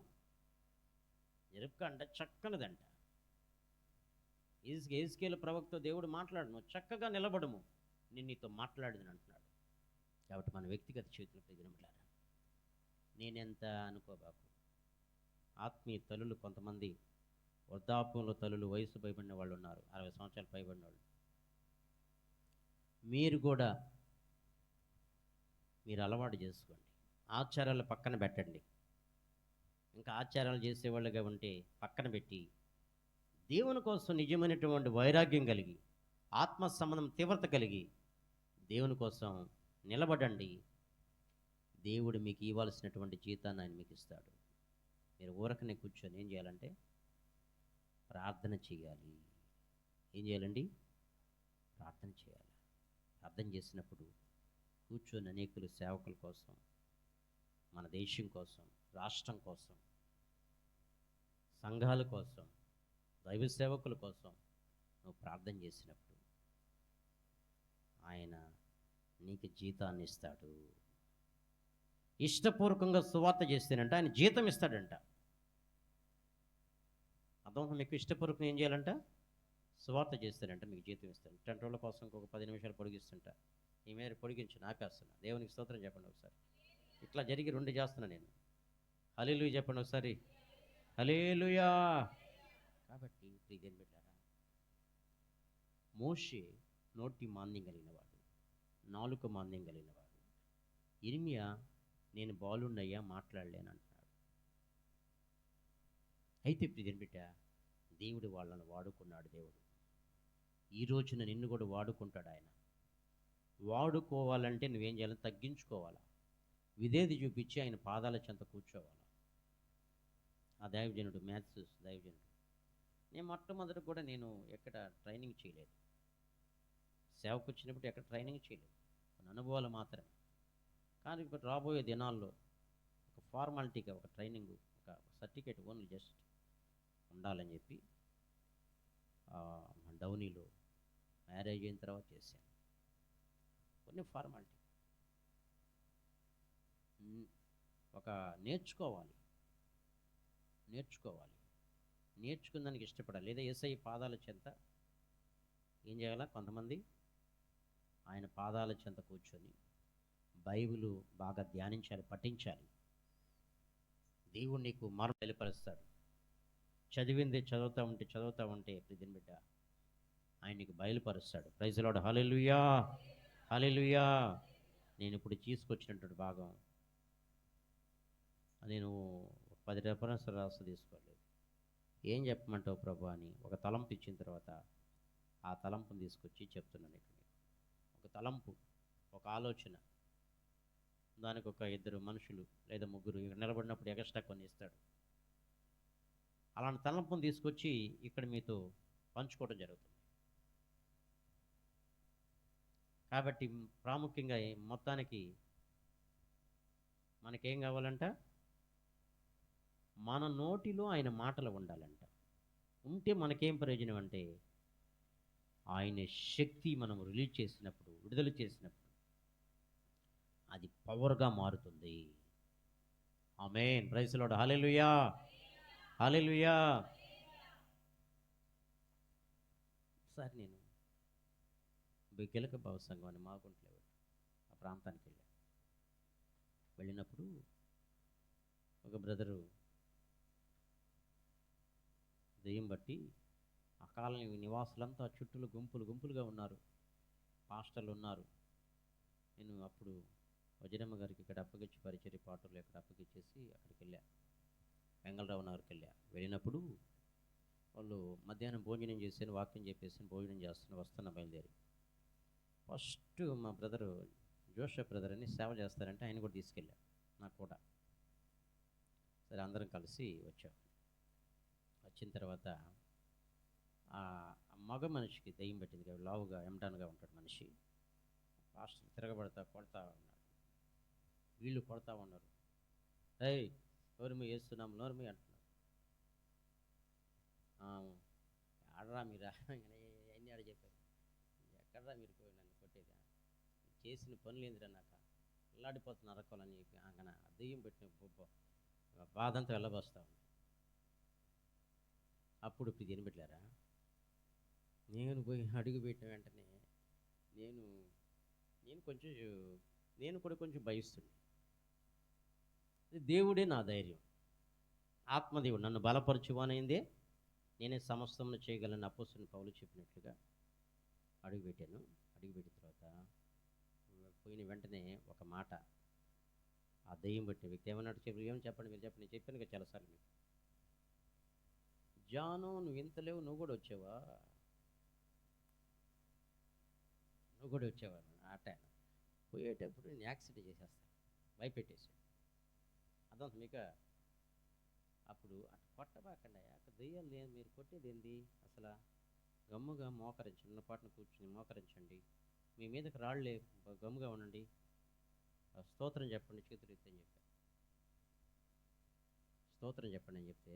రెబ్కా అంట చక్కనదంట. ఎజ్కేలు ప్రవక్త దేవుడు మాట్లాడను, చక్కగా నిలబడము, నేను నీతో మాట్లాడదని అంటున్నాడు. కాబట్టి మన వ్యక్తిగత చేతులు ప్రజలంటారా, నేనెంత అనుకోబాకు. ఆత్మీయ తల్లులు, కొంతమంది వృద్ధాప్యంలో తల్లులు, వయసు పైబడిన వాళ్ళు ఉన్నారు, 60 సంవత్సరాలు పైబడిన వాళ్ళు. మీరు కూడా మీరు అలవాటు చేసుకోండి. ఆచారాలు పక్కన పెట్టండి. ఇంకా ఆచారాలు చేసేవాళ్ళుగా ఉంటే పక్కన పెట్టి, దేవుని కోసం నిజమైనటువంటి వైరాగ్యం కలిగి, ఆత్మ సంబంధం తీవ్రత కలిగి దేవుని కోసం నిలబడండి. దేవుడు మీకు ఇవ్వాల్సినటువంటి జీతాన్ని ఆయన మీకు ఇస్తాడు. మీరు ఊరకనే కూర్చొని ఏం చేయాలంటే ప్రార్థన చేయాలి. ఏం చేయాలండి? ప్రార్థన చేయాలి. ప్రార్థన చేసినప్పుడు కూర్చొని అనేకులు సేవకుల కోసం, మన దేశం కోసం, రాష్ట్రం కోసం, సంఘాల కోసం, దైవ సేవకుల కోసం నువ్వు ప్రార్థన చేసినప్పుడు ఆయన నీకు జీతాన్ని ఇస్తాడు. ఇష్టపూర్వకంగా సువార్త చేస్తేనంట ఆయన జీతం ఇస్తాడంట. అర్థం మీకు? ఇష్టపూర్వకంగా ఏం చేయాలంట? సువార్త చేస్తానంట మీకు జీతం ఇస్తాను. 10 రోజుల కోసం ఒక 10 నిమిషాలు పొడిగిస్తుంటా. ఈ మేర పొడిగించు నాపేస్తున్నా. దేవునికి స్తోత్రం చెప్పండి ఒకసారి. ఇట్లా జరిగి 2 చేస్తున్నా నేను. హల్లెలూయా చెప్పండి ఒకసారి. హల్లెలూయా. కాబట్టి ప్రియమైన బిడ్డలారా, మోషే నోటి మాంద్యం కలిగినవాడు, నాలుక మాంద్యం కలిగినవాడు. ఇర్మియా నేను బాలున్నయ్యా మాట్లాడలేను అంటున్నాడు. అయితే ప్రియమైన బిడ్డ, దేవుడు వాళ్ళను వాడుకున్నాడు. దేవుడు ఈ రోజున నిన్ను కూడా వాడుకుంటాడు. ఆయన వాడుకోవాలంటే నువ్వేం చేయాలి? తగ్గించుకోవాలా, విధేయత చూపించి ఆయన పాదాల చెంత కూర్చోవాలా. ఆ దైవజనుడు, మ్యాథ్స్ దైవజనుడు, నేను మొట్టమొదటి కూడా నేను ఎక్కడ ట్రైనింగ్ చేయలేదు. సేవకు వచ్చినప్పుడు ఎక్కడ ట్రైనింగ్ చేయలేదు, కొన్ని అనుభవాలు మాత్రమే. కానీ ఇప్పుడు రాబోయే దినాల్లో ఒక ఫార్మాలిటీగా ఒక ట్రైనింగ్, ఒక సర్టిఫికేట్ ఓన్లీ జస్ట్ ఉండాలని చెప్పి డౌనీలో మ్యారేజ్ అయిన తర్వాత చేశాను. కొన్ని ఫార్మాలిటీ ఒక నేర్చుకోవాలి. నేర్చుకున్న దానికి ఇష్టపడాలి. లేదా యేసయ్య పాదాల చెంత ఏం చేయాలా? కొంతమంది ఆయన పాదాల చెంత కూర్చొని బైబిల్ బాగా ధ్యానించాలి, పఠించాలి. దేవుడు నీకు మార్పు బయలుపరుస్తాడు. చదివింది చదువుతూ ఉంటే ప్రతి బిడ్డ ఆయన నీకు బయలుపరుస్తాడు. Praise the Lord. హల్లెలూయా, హల్లెలూయా. నేను ఇప్పుడు తీసుకొచ్చినటువంటి భాగం నేను 10 రెఫరెన్స్లు రాసి తీసుకోలేదు. ఏం చెప్పమంటావు ప్రభు అని ఒక తలంపు ఇచ్చిన తర్వాత ఆ తలంపుని తీసుకొచ్చి చెప్తున్నాను. ఇక్కడ ఒక తలంపు, ఒక ఆలోచన, దానికి ఒక 2 మనుషులు లేదా 3 ఇక్కడ నిలబడినప్పుడు ఎక్స్ట్రా కొన్ని ఇస్తాడు. అలాంటి తలంపుని తీసుకొచ్చి ఇక్కడ మీతో పంచుకోవడం జరుగుతుంది. కాబట్టి ప్రాముఖ్యంగా మొత్తానికి మనకేం కావాలంట? మన నోటిలో ఆయన మాటలు ఉండాలంట. ఉంటే మనకేం ప్రయోజనం అంటే ఆయన శక్తి మనం రిలీజ్ చేసినప్పుడు, విడుదల చేసినప్పుడు అది పవర్గా మారుతుంది. ఆమేన్. Praise the Lord. హల్లెలూయా, హల్లెలూయా. ఒకసారి నేను బిగ్గెలక భావ సంఘం అని మాగుంట్లో ఆ ప్రాంతానికి వెళ్ళినప్పుడు ఒక బ్రదరు దెయ్యం బట్టి ఆ కాలనీ నివాసులంతా చుట్టూలు గుంపులుగా ఉన్నారు. పాస్టర్లు ఉన్నారు. నేను అప్పుడు వజ్రమ్మ గారికి ఇక్కడ అప్పగించి పరిచర్య పాటలు ఇక్కడ అప్పగించేసి అక్కడికి వెళ్ళా, వెంగళరావు నగర్కి వెళ్ళినప్పుడు వాళ్ళు మధ్యాహ్నం భోజనం చేశాను, వాక్యం చెప్పేసి భోజనం వస్తున్న బయలుదేరి ఫస్ట్ మా బ్రదరు జోషప్ బ్రదర్ అని సేవ చేస్తారంటే ఆయన కూడా తీసుకెళ్ళా నాకు కూడా. సరే అందరం కలిసి వచ్చాం. వచ్చిన తర్వాత ఆ మగ మనిషికి దెయ్యం పెట్టింది కదా, లావుగా ఎంటాన్గా ఉంటాడు మనిషి. పాస్టర్ కొడతా ఉన్నాడు. వీళ్ళు కొడతా ఉన్నారు. ఏయ్ నోరుమి వేస్తున్నాం, నోరుమి అంటున్నారు. ఆడరా మీరా ఎన్ని ఆడ చెప్పారు, ఎక్కడరా మీరు నన్ను కొట్టేదా, చేసిన పనులు ఏందిరా, నాకు అల్లాడిపోతున్న అరకోలని చెప్పి అంగన దెయ్యం పెట్టిన బాధంతా వెళ్ళబోస్తా ఉంది. అప్పుడు ఇప్పుడు దీని పెట్టారా, నేను పోయి అడుగు పెట్టిన వెంటనే నేను కూడా కొంచెం భయిస్తుంది. దేవుడే నా ధైర్యం, ఆత్మదేవుడు నన్ను బలపరచువానైందే నేనే సమస్తమును చేయగలను అపోస్తలుడైన పౌలు చెప్పినట్లుగా అడుగుపెట్టాను. అడుగుపెట్టిన తర్వాత పోయిన వెంటనే ఒక మాట ఆ దెయ్యం పెట్టిన వ్యక్తి ఏమన్నాడు? ఏమని చెప్పండి, మీరు చెప్పండి. నేను చెప్పాను కదా చాలాసార్లు మీకు. జాను నువ్వు ఇంత లేవు, నువ్వు కూడా వచ్చావా ఆట పోయేటప్పుడు నేను యాక్సిడెంట్ చేసేస్తాను. భయపెట్టేశాడు. అర్థం మీకు? అప్పుడు అటు కొట్టబాకండి, అక్కడ దెయ్యాలు లేదు, మీరు కొట్టేది ఏంది అసలు? గమ్ముగా మోకరించి, చిన్నపాటున కూర్చుని మోకరించండి, మీ మీదకి రాళ్ళే, గమ్ముగా ఉండండి, స్తోత్రం చెప్పండి, చేతులు ఎత్తని చెప్పారు. స్తోత్రం చెప్పండి అని చెప్తే,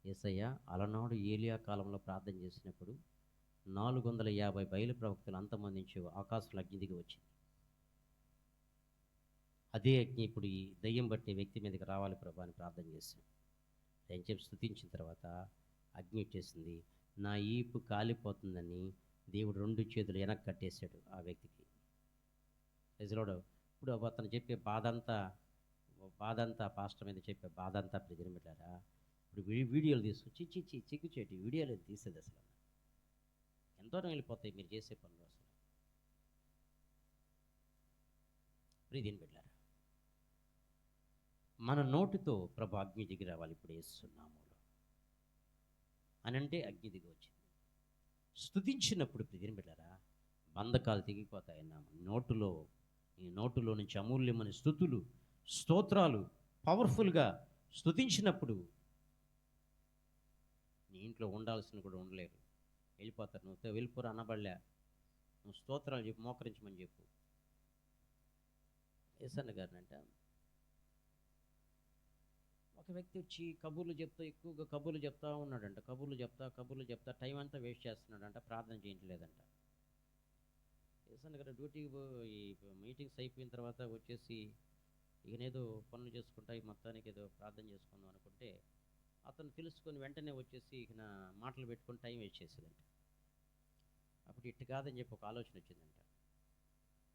యేసయ్య అలనాడు ఏలియా కాలంలో ప్రార్థన చేసినప్పుడు 450 బయలు ప్రవక్తలు అంతమందించి ఆకాశంలో అగ్ని దిగి వచ్చింది. అదే అగ్ని ఇప్పుడు ఈ దయ్యం బట్టే వ్యక్తి మీదకి రావాలి ప్రభా అని ప్రార్థన చేశాను. అని చెప్పి స్తుతించిన తర్వాత అగ్ని ఇచ్చేసింది. నా ఈపు కాలిపోతుందని దేవుడు 2 చేతులు వెనక్కి కట్టేశాడు ఆ వ్యక్తికి. ప్రజలోడు ఇప్పుడు అతను చెప్పే బాధంతా పాస్టర్ మీద చెప్పే బాధంతా ప్రజలు పెట్టారా? ఇప్పుడు వీడియోలు తీసుకొచ్చి చిక్కుచేటి వీడియోలు తీసేది అసలు ఎంతో వెళ్ళిపోతాయి మీరు చేసే పనులు అసలు. ప్రీతిని పెట్టారా? మన నోటితో ప్రభు అగ్ని దిగి రావాలి ఇప్పుడు యేసునామములో అని అంటే అగ్ని దిగి వచ్చింది. స్తుతించినప్పుడు ప్రీతిని పెట్టారా? బంధకాలు తెగిపోతాయన్నాము. ఈ నోటులో నుంచి అమూల్యమైన స్తోత్రాలు పవర్ఫుల్గా స్తుతించినప్పుడు నీ ఇంట్లో ఉండాల్సిన కూడా ఉండలేరు, వెళ్ళిపోతారు. నువ్వు వెళ్ళిపోరు అనబడలే, నువ్వు స్తోత్రాలు చెప్పు, మోకరించమని చెప్పు. యేసన్న గారినంట ఒక వ్యక్తి వచ్చి ఎక్కువగా కబుర్లు చెప్తా ఉన్నాడంట. కబుర్లు చెప్తా టైం అంతా వేస్ట్ చేస్తున్నాడంట, ప్రార్థన చేయట్లేదంట. యేసన్న గారు డ్యూటీకి ఈ మీటింగ్స్ అయిపోయిన తర్వాత వచ్చేసి ఈయనేదో పనులు చేసుకుంటా ఈ మొత్తానికి ఏదో ప్రార్థన చేసుకుందాం అనుకుంటే అతను తెలుసుకొని వెంటనే వచ్చేసి ఇక మాటలు పెట్టుకొని టైం వేస్ట్ చేసేదంట. అప్పుడు ఇట్టు కాదని చెప్పి ఒక ఆలోచన వచ్చిందంట.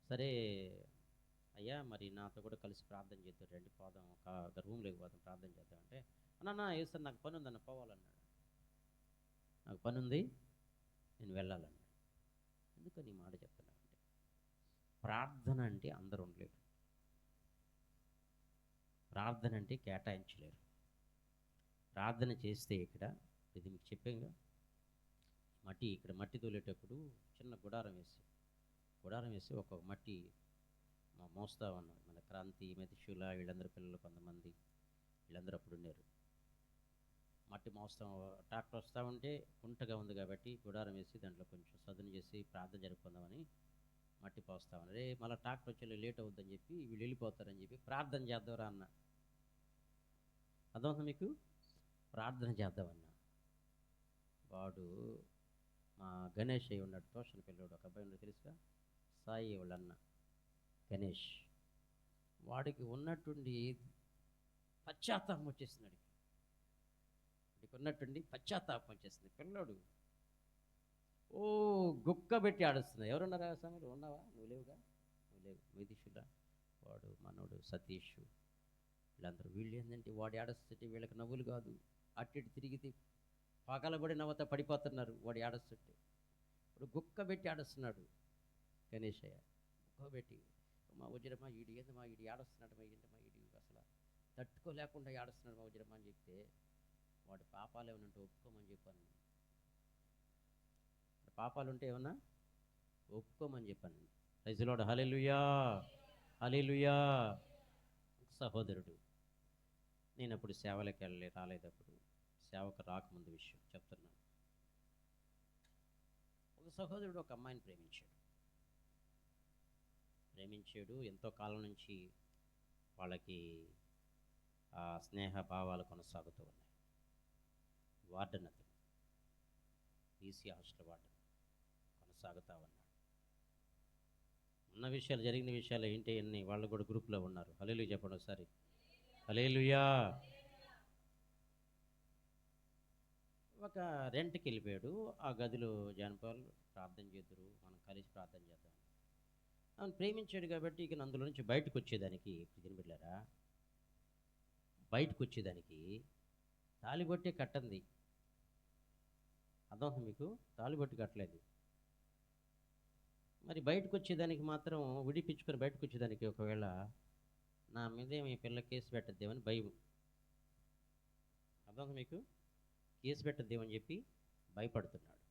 సరే అయ్యా, మరి నాతో కూడా కలిసి ప్రార్థన చేద్దాం, రండి పోదాం, ఒక రూమ్లోకి పోదాం, ప్రార్థన చేద్దామంటే అన్న సార్ నాకు పని ఉందన్న పోవాలన్నాడు. నాకు పని ఉంది, నేను వెళ్ళాలన్నాడు. ఎందుకని ఈ మాట చెప్తున్నానంటే, ప్రార్థన అంటే అందరూ ఉండలేరు, ప్రార్థన అంటే కేటాయించలేరు. ప్రార్థన చేస్తే ఇది మీకు చెప్పాగా, మట్టి తోలేటప్పుడు చిన్న గుడారం వేసి ఒక మట్టి మోస్తా ఉన్నాడు. మన క్రాంతి, మెతిశూల వీళ్ళందరూ పిల్లలు కొంతమంది వీళ్ళందరూ అప్పుడు ఉన్నారు. మట్టి మోస్తా, ట్రాక్టర్ వస్తూ ఉంటే కుంటగా ఉంది కాబట్టి గుడారం వేసి దాంట్లో కొంచెం సదును చేసి ప్రార్థన జరుపుకుందామని మట్టి పోస్తా ఉన్నారు. మళ్ళీ ట్రాక్టర్ వచ్చి లేట్ అవుద్దని చెప్పి వీళ్ళు వెళ్ళిపోతారని చెప్పి ప్రార్థన చేద్దాంరా అన్న. అర్థమవుతుంది మీకు? ప్రార్థన చేద్దామన్నా. వాడు మా గణేష్ అయి ఉన్నాడు, ట్యూషన్ పిల్లడు, ఒక అబ్బాయి ఉన్నాడు తెలుసుగా, సాయి వాళ్ళన్న గణేష్. వాడికి ఉన్నట్టుండి పశ్చాత్తాపం వచ్చేస్తున్నాడు. పిల్లోడు గుక్క పెట్టి ఆడుస్తున్నాడు. ఎవరున్నారా సమయంలో? ఉన్నావా? నువ్వు లేవుగా, నువ్వు లేవు. మెతిశూల వాడు, మనోడు సతీష్, వీళ్ళందరూ. వీళ్ళు ఏంటంటే వాడు ఆడస్తుంటే వీళ్ళకి నవ్వులు కాదు, అటు ఇటు తిరిగితే పగలబడి నవ్వుతా పడిపోతున్నారు. వాడు ఆడస్తుంటే ఇప్పుడు గుక్క పెట్టి ఆడుస్తున్నాడు గణేశయ్య. గుక్క పెట్టి మా వజ్రమా ఈడు ఏందమ్మా ఈడు ఆడస్తున్నాడు, ఏంటమ్మా ఈడు అసలు తట్టుకోలేకుండా ఆడుస్తున్నాడు మా వజ్రమా అని చెప్తే, వాడి పాపాలు ఏమన్నా ఒప్పుకోమని చెప్పాను. పాపాలు ఉంటే ఏమన్నా ఒప్పుకోమని చెప్పాను. Praise the Lord. హల్లెలూయా, హల్లెలూయా. సహోదరుడు, నేను అప్పుడు సేవలకు రాలేదప్పుడు, సేవకు రాకముందు విషయం చెప్తున్నాను. ఒక సహోదరుడు ఒక అమ్మాయిని ప్రేమించాడు. ఎంతో కాలం నుంచి వాళ్ళకి స్నేహ భావాలు కొనసాగుతూ ఉన్నాయి. వార్డెన్ అతను, బీసీ హాస్టల్ వార్డెన్ కొనసాగుతూ ఉన్నాడు. జరిగిన విషయాలు ఏంటి అన్ని వాళ్ళు కూడా గ్రూప్లో ఉన్నారు. హల్లెలూయా చెప్పండి ఒకసారి. హల్లెలూయా. ఒక రెంట్కి వెళ్ళిపోయాడు. ఆ గదిలో జానపాలు ప్రార్థన చేద్దరు, మనం కలిసి ప్రార్థన చేద్దాం. ఆయన ప్రేమించాడు కాబట్టి ఇక అందులో నుంచి బయటకు వచ్చేదానికి తినిపెట్టారా, బయటకు వచ్చేదానికి తాలిబొట్టే కట్టంది. అర్థమవుతుంది మీకు? తాలిబొట్టి కట్టలేదు. మరి బయటకు వచ్చేదానికి మాత్రం విడిపించుకొని బయటకు వచ్చేదానికి ఒకవేళ నా మీదే మీ పిల్ల కేసు పెట్టద్దేమని భయం. అర్థమవుతుంది మీకు? కేసు పెట్టద్దేమని చెప్పి భయపడుతున్నాడు.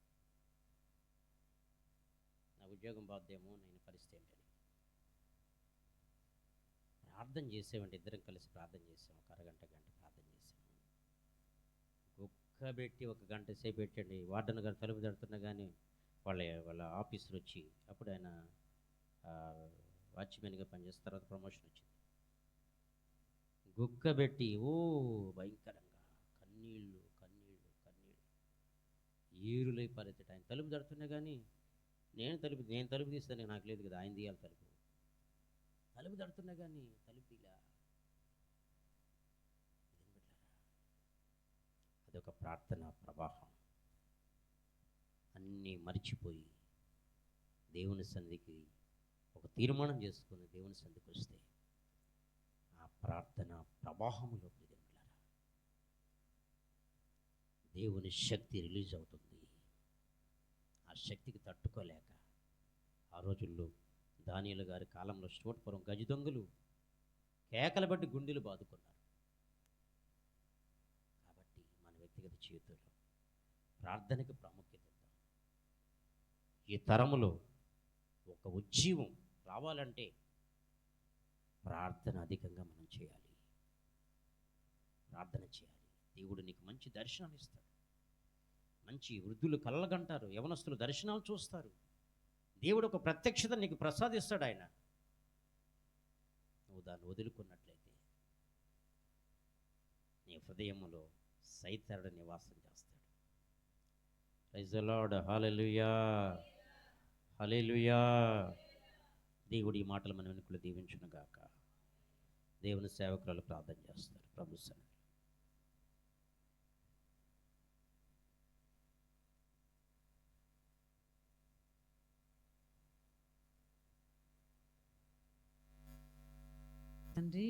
నా ఉద్యోగం బాధ్యేమో, నేను పరిస్థితి ఏంటని. ప్రార్థన చేసామండి, ఇద్దరం కలిసి ప్రార్థన చేసాం. ఒక అరగంట గంట ప్రార్థన చేసాం. గుక్కబెట్టి ఒక గంట సేపు పెట్టండి. వార్డెన్ గారు తలుపు తడుతున్నా కానీ వాళ్ళ ఆఫీసర్ వచ్చి, అప్పుడు ఆయన వాచ్మెన్గా పనిచేసిన తర్వాత ప్రమోషన్ వచ్చింది. గుక్కబెట్టి భయంకరంగా కన్నీళ్ళు కన్నీళ్ళు కన్నీళ్ళు ఏరులై పాలెత్తాడు. ఆయన తలుపు తడుతున్నా కానీ నేను తలుపు తీస్తాను, నాకు లేదు కదా, ఆయన తీయాలి తలుపు తడుతున్నా కానీ తలుపు ఇలా. అదొక ప్రార్థన ప్రవాహం. అన్నీ మర్చిపోయి దేవుని సన్నిధికి ఒక తీర్మానం చేసుకుని దేవుని సన్నిధికి వస్తే ఆ ప్రార్థన ప్రవాహంలో దేవుని శక్తి రిలీజ్ అవుతుంది. ఆ శక్తికి తట్టుకోలేక ఆ రోజుల్లో దానియేలు గారి కాలంలో స్టోట్పురం గజ దొంగలు కేకలు బట్టి గుండెలు బాదుకున్నారు. కాబట్టి మన వ్యక్తిగత జీవితంలో ప్రార్థనకి ప్రాముఖ్యత ఇద్దాం. ఈ తరములో ఒక ఉజ్జీవం రావాలంటే ప్రార్థన అధికంగా మనం చేయాలి. ప్రార్థన చేయాలి. దేవుడు నీకు మంచి దర్శనాలు ఇస్తాడు. మంచి వృద్ధులు కళ్ళగంటారు, యవనస్తులు దర్శనాలు చూస్తారు. దేవుడు ఒక ప్రత్యక్షత నీకు ప్రసాదిస్తాడు. ఆయన నువ్వు దాన్ని వదులుకున్నట్లయితే నీ హృదయములో సైతానుడు నివాసం చేస్తాడు. Praise the Lord. హల్లెలూయా, హల్లెలూయా. దేవుడి ఈ మాటలు మన వెనుకలు దీవించును గాక. దేవుని సేవకురాలు ప్రార్థన చేస్తారు. ప్రభు సన్నిధిలో. తండ్రి,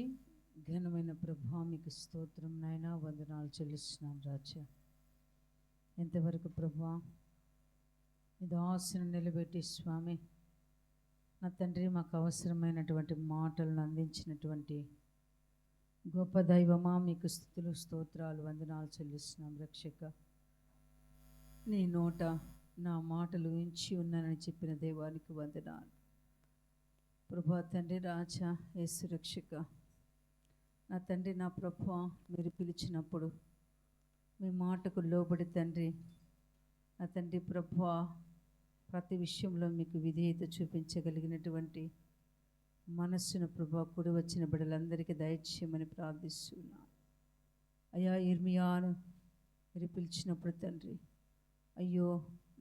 ఘనమైన ప్రభా మీకు స్తోత్రం నాయన, వందనాలు చెల్లిస్తున్నాం రాజా. ఎంతవరకు ప్రభా మీ దాసును నిలబెట్టి స్వామి నా తండ్రి మాకు అవసరమైనటువంటి మాటలను అందించినటువంటి గొప్ప దైవమా మీకు స్తుతులు స్తోత్రాలు వందనాలు చెల్లిస్తున్నాం రక్షక. నీ నోట నా మాటలు ఉంచి ఉన్నానని చెప్పిన దేవానికి వందనాలు ప్రభా. తండ్రి రాజా, యేసు రక్షక, నా తండ్రి నా ప్రభా, మీరు పిలిచినప్పుడు మీ మాటకు లోబడి తండ్రి నా తండ్రి ప్రభా ప్రతి విషయంలో మీకు విధేయత చూపించగలిగినటువంటి మనస్సును ప్రభా కూడి వచ్చిన బిడ్డలందరికీ దయచేయమని ప్రార్థిస్తున్నాను. అయ్యా, ఇర్మియాను మీరు పిలిచినప్పుడు తండ్రి అయ్యో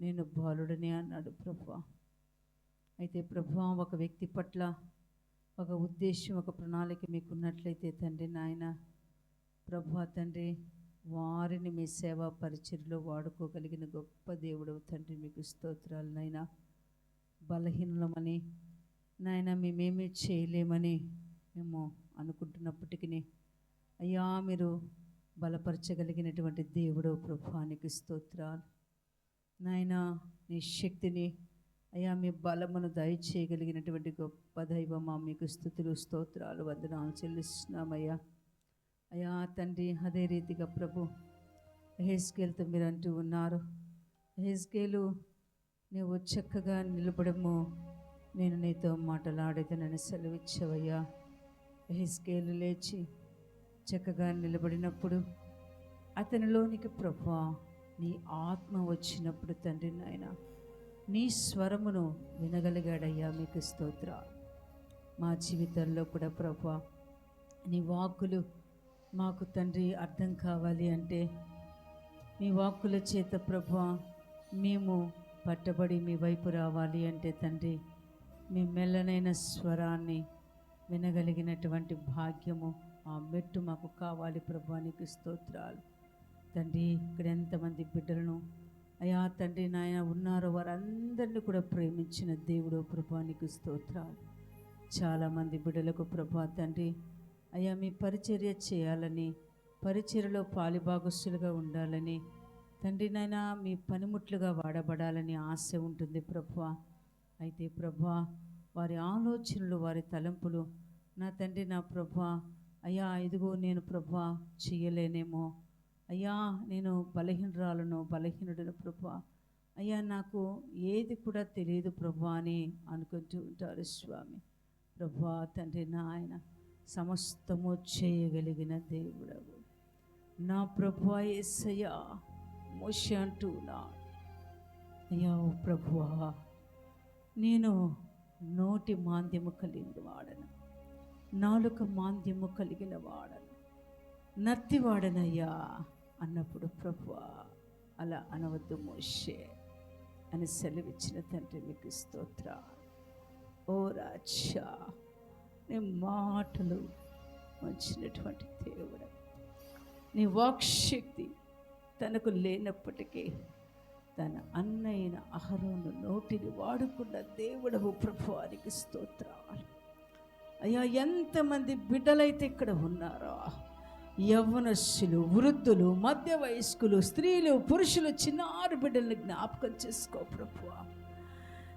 నేను బాలుడనే అన్నాడు ప్రభా. అయితే ప్రభా ఒక వ్యక్తి పట్ల ఒక ఉద్దేశం, ఒక ప్రణాళిక మీకున్నట్లయితే తండ్రి నాయన ప్రభా తండ్రి వారిని మీ సేవా పరిచర్యలో వాడుకోగలిగిన గొప్ప దేవుడు తండ్రి. మీకు స్తోత్రాలు నాయన. బలహీనమని నాయన మేమేమీ చేయలేమని మేము అనుకుంటున్నప్పటికీ అయ్యా మీరు బలపరచగలిగినటువంటి దేవుడు ప్రభానికి స్తోత్రాలు నాయన. నీ శక్తిని అయ్యా మీ బలమును దయచేయగలిగినటువంటి గొప్ప దైవమా మీకు స్తుతులు స్తోత్రాలు వందనాలు చెల్లిస్తున్నామయ్యా. అయ్యా తండ్రి, అదే రీతిగా ప్రభు యెహెజ్కేలుతో మీరు అంటూ ఉన్నారు, యెహెజ్కేలు నీవు చక్కగా నిలబడము, నేను నీతో మాట్లాడేదనని సెలవిచ్చవయ్యా. యెహెజ్కేలు లేచి చక్కగా నిలబడినప్పుడు అతనిలోనికి ప్రభా నీ ఆత్మ వచ్చినప్పుడు తండ్రి నాయన నీ స్వరమును వినగలిగాడయ్యా. మీకు స్తోత్రాలు. మా జీవితాల్లో కూడా ప్రభా నీ వాక్కులు మాకు తండ్రి అర్థం కావాలి అంటే మీ వాక్కుల చేత ప్రభా మేము పట్టబడి మీ వైపు రావాలి అంటే తండ్రి మీ మెల్లనైన స్వరాన్ని వినగలిగినటువంటి భాగ్యము ఆ మెట్టు మాకు కావాలి ప్రభా. నీకు స్తోత్రాలు తండ్రి. ఇక్కడ ఎంతమంది బిడ్డలను అయా తండ్రి నాయన ఉన్నారో వారందరినీ కూడా ప్రేమించిన దేవుడు ప్రభా. నీకు స్తోత్రాలు. చాలామంది బిడ్డలకు ప్రభా తండ్రి అయ్యా మీ పరిచర్య చేయాలని, పరిచర్యలో పాలిభాగస్తులుగా ఉండాలని తండ్రి నాయన మీ పనిముట్లుగా వాడబడాలని ఆశ ఉంటుంది ప్రభా. అయితే ప్రభా వారి ఆలోచనలు, వారి తలంపులు నా తండ్రి నా ప్రభా అయ్యా ఇదిగో నేను ప్రభా చేయలేనేమో, అయ్యా నేను బలహీనుడను ప్రభా, అయ్యా నాకు ఏది కూడా తెలియదు ప్రభా అని అనుకుంటూ ఉంటారు స్వామి. ప్రభా తండ్రి నాయన సమస్తము చేయగలిగిన దేవుడవు. నా ప్రభువా యేసయ్యా, మోషే అంటున్నా, అయ్యా ఓ ప్రభువా, నేను నోటి మాంద్యము కలిగిన వాడను, నాలుక మాంద్యము కలిగిన వాడను, నత్తివాడనయ్యా అన్నప్పుడు ప్రభువా అలా అనవద్దు మోషే అని సెలవిచ్చిన తండ్రి మీకు స్తోత్రాలు. ఓ రాజా, నీ మాటలు మంచినటువంటి దేవుడు, నీ వాక్శక్తి తనకు లేనప్పటికీ తన అన్నయ్యన అహరోను నోటిని వాడుకున్న దేవుడవు ప్రభువానికి స్తోత్రాలు. అయ్యా, ఎంతమంది బిడ్డలైతే ఇక్కడ ఉన్నారో, యవ్వనస్సులు, వృద్ధులు, మధ్య వయస్కులు, స్త్రీలు, పురుషులు, చిన్నారి బిడ్డల్ని జ్ఞాపకం చేసుకో ప్రభువా.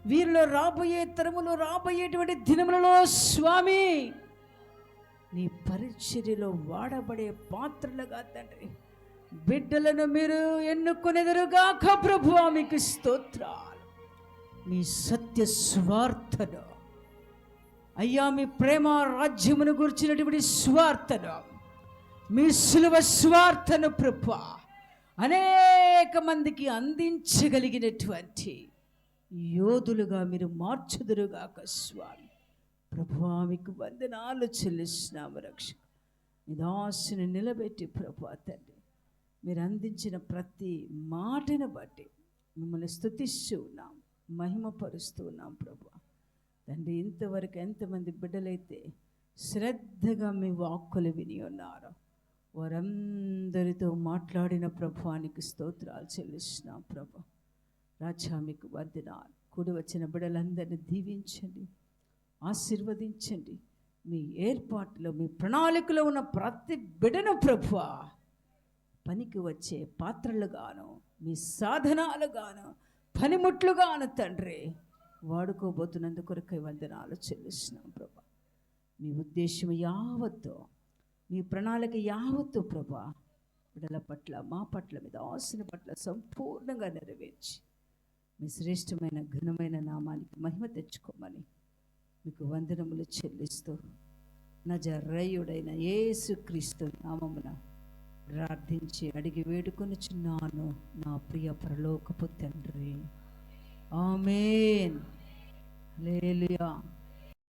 వీరిలో రాబోయే తరములో, రాబోయేటువంటి దినములలో స్వామి నీ పరిచర్యలో వాడబడే పాత్రలుగా తండ్రి బిడ్డలను మీరు ఎన్నుకొనెదరుగాక ప్రభువా. మీకు స్తోత్రాలు. మీ సత్య స్వార్థను అయ్యా, మీ ప్రేమ రాజ్యమును గురించినటువంటి స్వార్థను, మీ సులువ స్వార్థను ప్రభువా అనేక మందికి అందించగలిగినటువంటి యోధులుగా మీరు మార్చుదురుగాక స్వామి. ప్రభువా మీకు వందనాలు చెల్లిస్తున్నాము రక్షక. మీ దాసుని నిలబెట్టి ప్రభువా తండ్రి మీరు అందించిన ప్రతి మాటను బట్టి మిమ్మల్ని స్తుతిస్తూ ఉన్నాం, మహిమపరుస్తూ ఉన్నాం ప్రభువా తండ్రి. ఇంతవరకు ఎంతమంది బిడ్డలైతే శ్రద్ధగా మీ వాక్కులు విని ఉన్నారో వారందరితో మాట్లాడిన ప్రభువానికి స్తోత్రాలు చెల్లిస్తున్నాం ప్రభు. రాజా మీకు వందనాలు. కూడి వచ్చిన బిడ్డలందరినీ దీవించండి, ఆశీర్వదించండి. మీ ఏర్పాటులో, మీ ప్రణాళికలో ఉన్న ప్రతి బిడ్డను ప్రభువా పనికి వచ్చే పాత్రలుగాను, మీ సాధనాలుగాను, పనిముట్లుగాను తండ్రి వాడుకోబోతున్నందుకొరకై వందనాలు చెల్లిస్తున్నాం ప్రభా. మీ ఉద్దేశం యావత్తు, మీ ప్రణాళిక యావత్తు ప్రభా బిడ్డల పట్ల, మా పట్ల, మీ దాసుని పట్ల సంపూర్ణంగా నెరవేర్చి మీ శ్రేష్టమైన ఘనమైన నామానికి మహిమ తెచ్చుకోమని మీకు వందనములు చెల్లిస్తూ నజరేయుడైన యేసుక్రీస్తు నామమున ప్రార్థించి అడిగి వేడుకొనుచున్నాను నా ప్రియ పరలోకపు తండ్రి. ఆమేన్. హల్లెలూయా.